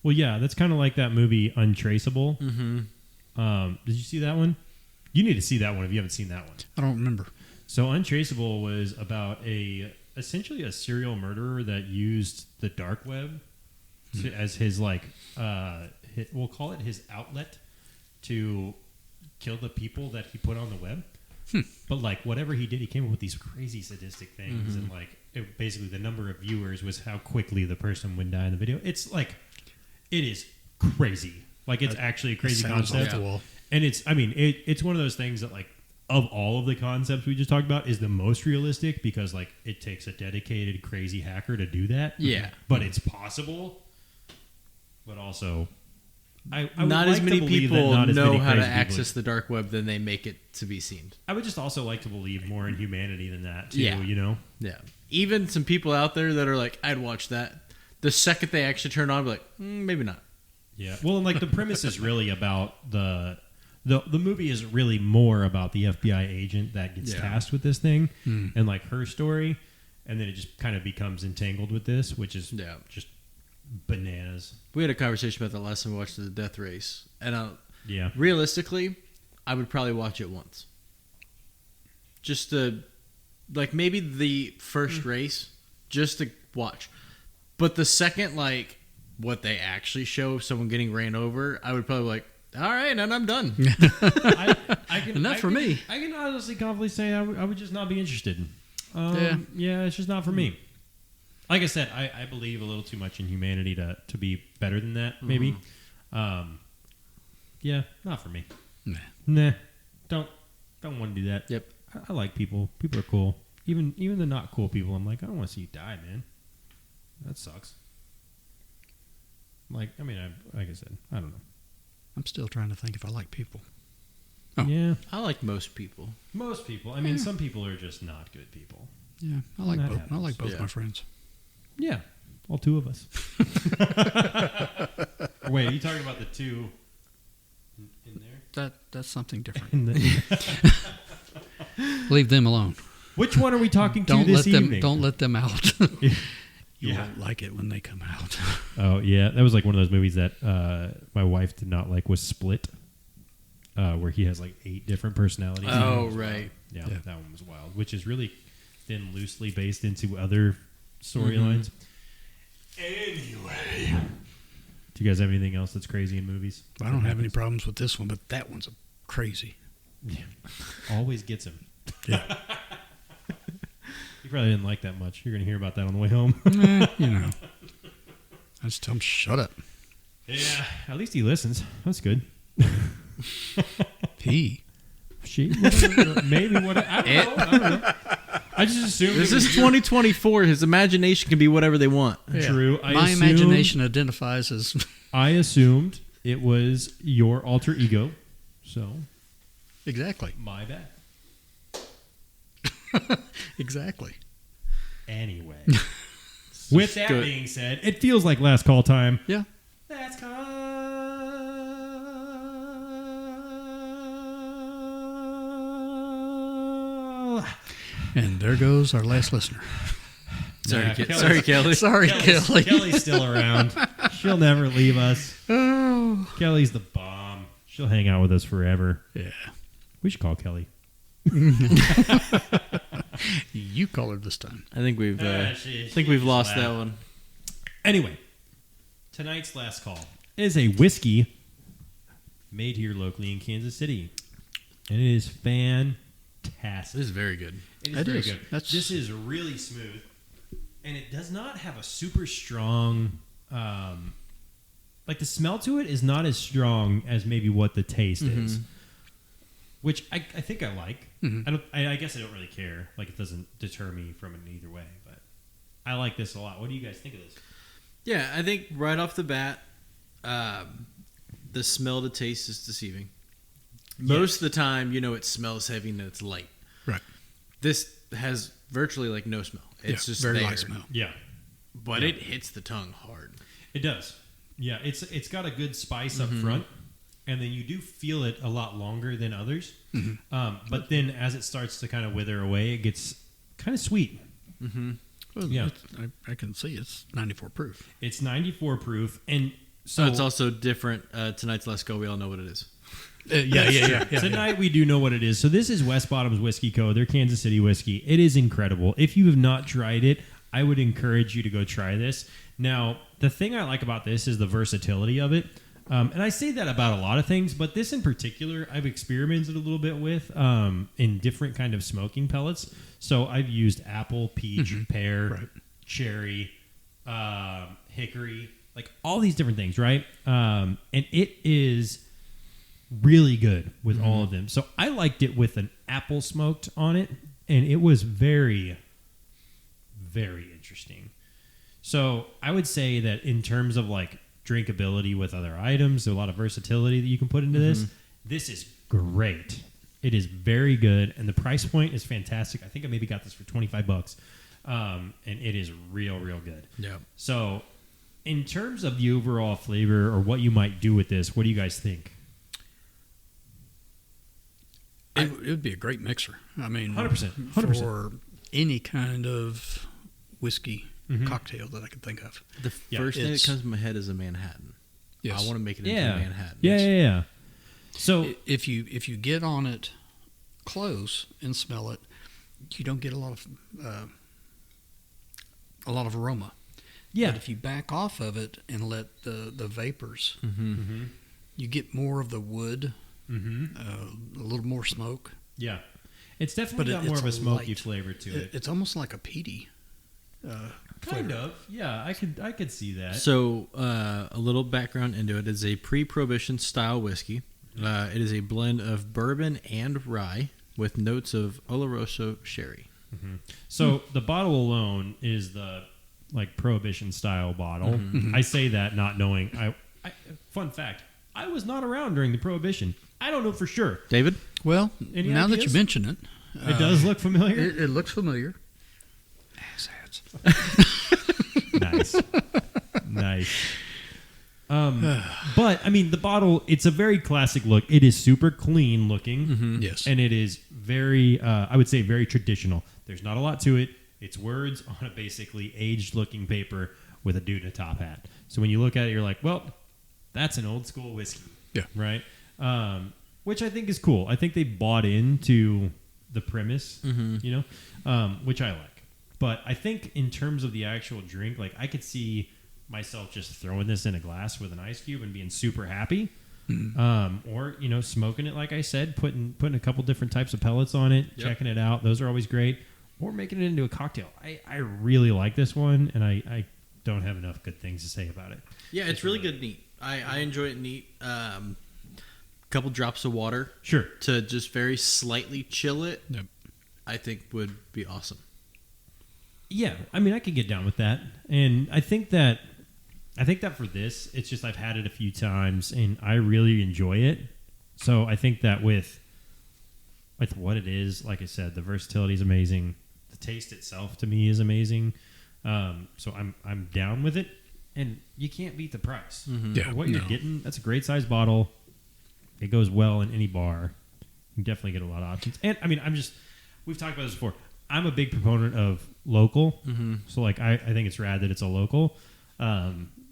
Well, yeah, that's kind of like that movie Untraceable. Did you see that one? You need to see that one if you haven't seen that one. I don't remember. So Untraceable was about essentially a serial murderer that used the dark web as his like we'll call it his outlet to kill the people that he put on the web. But like whatever he did, he came up with these crazy sadistic things, Mm-hmm. and like basically the number of viewers was how quickly the person would die in the video. It's like it is crazy. Like it's actually a crazy Sounds concept, off the wall. and it's one of those things that like of all of the concepts we just talked about is the most realistic because like it takes a dedicated crazy hacker to do that. Yeah. But it's possible. But also, I would Not like as to many believe that people not as know many how to crazy people- access the dark web than they make it to be seen. I would just also like to believe more in humanity than that too. Yeah. You know. Yeah. Even some people out there that are like, I'd watch that. The second they actually turn on, I'd be like, maybe not. Yeah. Well, and like the premise is really about the movie is really more about the FBI agent that gets Yeah. tasked with this thing and like her story, and then it just kind of becomes entangled with this, which is just bananas. We had a conversation about that last time we watched The Death Race. And Yeah. realistically, I would probably watch it once. Just to, like, maybe the first race, just to watch. But the second, like, what they actually show of someone getting ran over, I would probably be like, all right, and I'm done. I can, Enough for me. I can honestly confidently say I would just not be interested. Yeah. It's just not for me. Like I said, I believe a little too much in humanity to be better than that, maybe. Yeah, not for me. Nah. Don't want to do that. Yep. I like people. People are cool. Even the not cool people, I'm like, I don't want to see you die, man. That sucks. Like, I mean, like I said, I don't know. I'm still trying to think if I like people. Yeah. I like most people. Most people. I mean, some people are just not good people. Yeah, I like That both. I happens. like both Yeah. my friends. Yeah. All two of us. Wait, are you talking about the two in there? That's something different. In the, Leave them alone. which one are we talking to Don't this let them. evening? Don't let them out. You Yeah. won't like it when they come out. Oh, yeah. That was like one of those movies that my wife did not like was Split, where he has like 8 different personalities. Oh, right. Yeah, Yeah. that one was wild, which is really then loosely based into other storylines. Anyway. Do you guys have anything else that's crazy in movies? I don't have any problems with this one, but that one's crazy. Yeah. Always gets him. Yeah. You probably didn't like that much. You're going to hear about that on the way home. You know. I just tell him, shut up. Yeah. At least he listens. That's good. He. She? Whatever, maybe. Whatever. I don't know. I just assumed This it was is 2024. His imagination can be whatever they want. True. My imagination identifies as. I assumed it was your alter ego. So, Exactly. my bad. Exactly. Anyway. With that good. being said, it feels like last call time. Yeah. Last call. And there goes our last listener. Sorry, Nah, Sorry, Kelly. Sorry, Kelly. Kelly's still around. She'll never leave us. Oh. Kelly's the bomb. She'll hang out with us forever. Yeah. We should call Kelly. You call her this time. I think we've She we've just lost laughed. that one. Anyway, tonight's last call is a whiskey made here locally in Kansas City. And it is fantastic. This is very good. It is It very is. good. That's- This is really smooth. And it does not have a super strong... like the smell to it is not as strong as maybe what the taste is. Which I think I like. I guess I don't really care. Like it doesn't deter me from it either way. But I like this a lot. What do you guys think of this? Yeah, I think right off the bat, the smell to taste is deceiving. Most of the time, it smells heavy and it's light. Right. This has virtually like no smell. It's Yeah, just very there, light smell. Yeah. but it hits the tongue hard. It does. Yeah, it's got a good spice up front, and then you do feel it a lot longer than others. But then as it starts to kind of wither away, it gets kind of sweet. Well, Yeah. I can see it's 94 proof. It's 94 proof, and so So it's also different. Tonight's Let's Go, we all know what it is. Yeah. Tonight we do know what it is. So this is West Bottoms Whiskey Co. They're Kansas City whiskey. It is incredible. If you have not tried it, I would encourage you to go try this. Now, the thing I like about this is the versatility of it. And I say that about a lot of things, but this in particular, I've experimented a little bit with in different kind of smoking pellets. So I've used apple, peach, pear, cherry, hickory, like all these different things, right? And it is really good with all of them. So I liked it with an apple smoked on it, and it was very, very interesting. So I would say that in terms of like drinkability with other items, there's a lot of versatility that you can put into this. This is great. It is very good, and the price point is fantastic. I think I maybe got this for $25, and it is real, real good. Yeah. So in terms of the overall flavor or what you might do with this, what do you guys think? It would be a great mixer. I mean, 100%. for any kind of whiskey cocktail that I can think of. The first thing that comes to my head is a Manhattan. Yes. I want to make it into a Manhattan. Yeah. So if you get on it close and smell it, you don't get a lot of aroma. Yeah. But if you back off of it and let the vapors, you get more of the wood, a little more smoke. Yeah. It's definitely got more of a smoky flavor to it. It's almost like a peaty. Kind of. Yeah, I could see that. So a little background into it. It's a pre-prohibition style whiskey. It is a blend of bourbon and rye with notes of Oloroso sherry. So the bottle alone is the like prohibition style bottle. I say that not knowing. I fun fact: I was not around during the prohibition. I don't know for sure. David? Well, Any now that ideas? you mention it, It does look familiar. it looks familiar. Nice. But I mean, the bottle, it's a very classic look. It is super clean looking. Yes. And it is very, I would say very traditional. There's not a lot to it. It's words on a basically aged looking paper with a dude in a top hat. So when you look at it, you're like, well, that's an old school whiskey. Yeah. Right. Which I think is cool. I think they bought into the premise, you know, which I like. But I think in terms of the actual drink, like I could see myself just throwing this in a glass with an ice cube and being super happy. Or, you know, smoking it, like I said, putting a couple different types of pellets on it, checking it out. Those are always great. Or making it into a cocktail. I really like this one, and I don't have enough good things to say about it. Yeah, it's really good neat. I enjoy it neat. Couple drops of water. Sure. To just very slightly chill it, Yep. I think would be awesome. Yeah, I mean, I could get down with that. And I think that for this, it's just I've had it a few times, and I really enjoy it. So I think that with what it is, like I said, the versatility is amazing. The taste itself to me is amazing. So I'm down with it, and you can't beat the price. Yeah, For what you're getting, that's a great size bottle. It goes well in any bar. You definitely get a lot of options. And I mean, we've talked about this before. I'm a big proponent of local. So like I think it's rad that it's a local,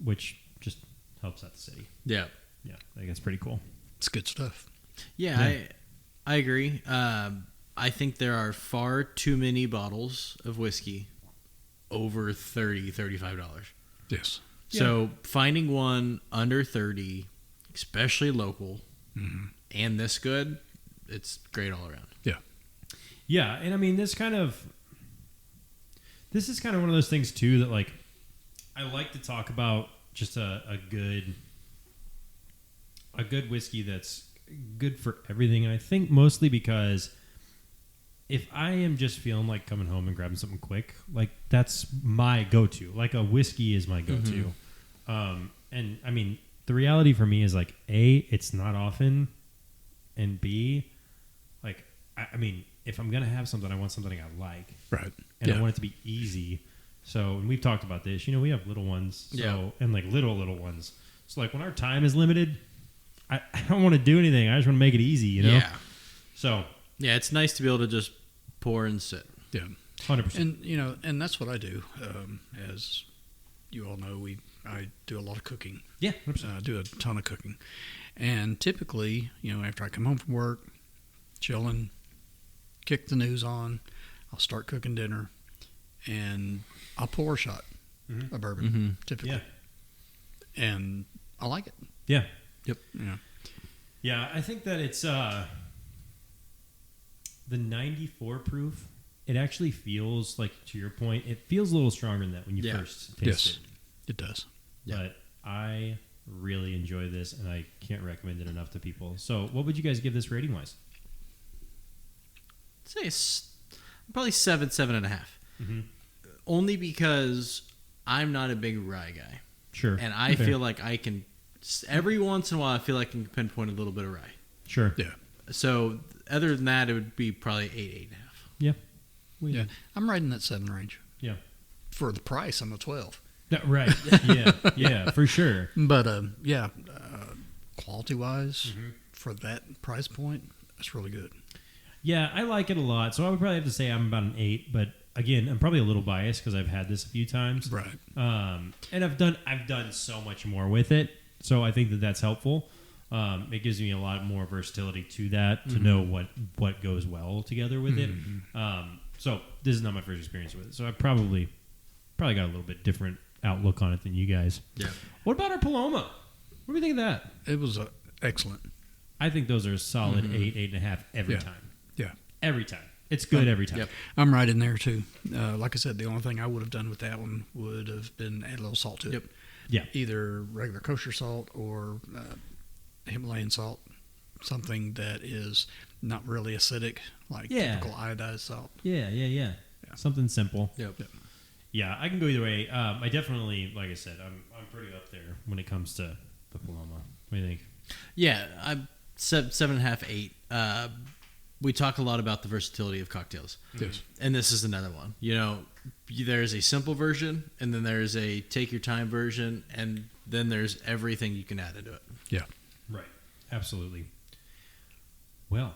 which just helps out the city. Yeah. Yeah, I think it's pretty cool. It's good stuff. Yeah. I agree. I think there are far too many bottles of whiskey over $35. Yes. So finding one under 30, especially local, and this good, it's great all around. Yeah. Yeah, and I mean this is kind of one of those things too that like I like to talk about just a good whiskey that's good for everything, and I think mostly because if I am just feeling like coming home and grabbing something quick, like that's my go-to. Like a whiskey is my go-to. And I mean the reality for me is like A, it's not often, and B, like I mean if I'm gonna have something, I want something I like, Right. and I want it to be easy. So, and we've talked about this. You know, we have little ones, and like little ones. So, like when our time is limited, I don't want to do anything. I just want to make it easy. You know. Yeah. So. Yeah, it's nice to be able to just pour and sit. Yeah. 100%. And you know, and that's what I do. As you all know, I do a lot of cooking. Yeah. 100%. I do a ton of cooking, and typically, you know, after I come home from work, chilling, kick the news on, I'll start cooking dinner, and I'll pour a shot of bourbon, typically. Yeah. And I like it. Yeah. Yep. Yeah. Yeah, I think that it's the 94 proof. It actually feels like, to your point, it feels a little stronger than that when you first taste Yes, it does. Yeah. But I really enjoy this, and I can't recommend it enough to people. So, what would you guys give this rating wise? I'd say probably 7.5. Mm-hmm. Only because I'm not a big rye guy. Sure. And I feel like I can, every once in a while, I feel like I can pinpoint a little bit of rye. Sure. Yeah. So other than that, it would be probably 8.5. Yeah. Yeah. I'm right in that 7 range. Yeah. For the price, I'm a 12. Yeah, right. Yeah. Yeah, for sure. But, quality-wise, for that price point, that's really good. Yeah, I like it a lot. So I would probably have to say I'm about an 8, but again, I'm probably a little biased because I've had this a few times. Right. And I've done so much more with it. So I think that that's helpful. It gives me a lot more versatility to that, to know what goes well together with it. So this is not my first experience with it. So I probably got a little bit different outlook on it than you guys. Yeah. What about our Paloma? What do we think of that? It was excellent. I think those are a solid 8, 8.5 every Yeah. time. Yeah. Every time. It's good every time. Yep. I'm right in there, too. Like I said, the only thing I would have done with that one would have been add a little salt to it. Yeah. Either regular kosher salt or Himalayan salt, something that is not really acidic, like typical iodized salt. Yeah. Something simple. Yep. Yeah, I can go either way. I definitely, like I said, I'm pretty up there when it comes to the Paloma. What do you think? Yeah, I'm 7.5, 8. We talk a lot about the versatility of cocktails. Yes. And this is another one. You know, there's a simple version, and then there's a take your time version, and then there's everything you can add into it. Yeah. Right. Absolutely. Well,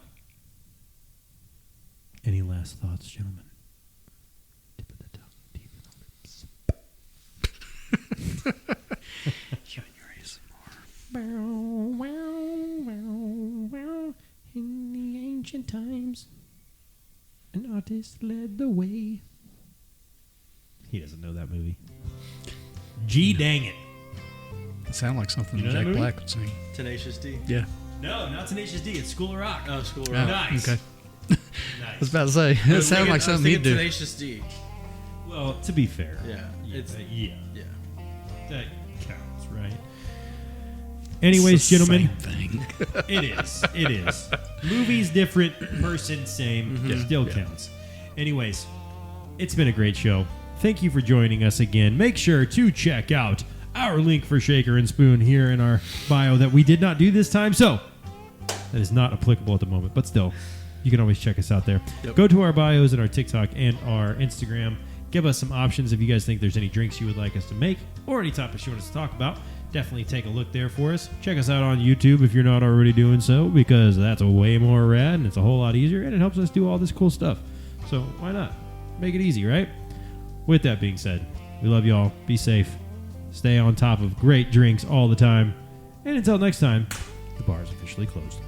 any last thoughts, gentlemen? Tip of the tongue, deep in the lips. You and your ASMR. In the ancient times, an artist led the way. He doesn't know that movie. Dang it. It sounded like something You know that Jack movie? Black would sing. Tenacious D. Yeah. No, not Tenacious D. It's School of Rock. Oh, School of Oh, Rock. Nice. Okay. I was about to say, it sounded like something he'd do. Tenacious D. Well, to be fair. Yeah. Yeah. Yeah. That counts, right? Anyways, It's the gentlemen. same thing. It is. Movies different, person same. It still counts. Anyways, it's been a great show. Thank you for joining us again. Make sure to check out our link for Shaker and Spoon here in our bio that we did not do this time. So that is not applicable at the moment, but still, you can always check us out there. Yep. Go to our bios and our TikTok and our Instagram. Give us some options if you guys think there's any drinks you would like us to make or any topics you want us to talk about. Definitely take a look there for us. Check us out on YouTube if you're not already doing so, because that's a way more rad and it's a whole lot easier and it helps us do all this cool stuff. So why not? Make it easy, right? With that being said, we love y'all. Be safe. Stay on top of great drinks all the time. And until next time, the bar is officially closed.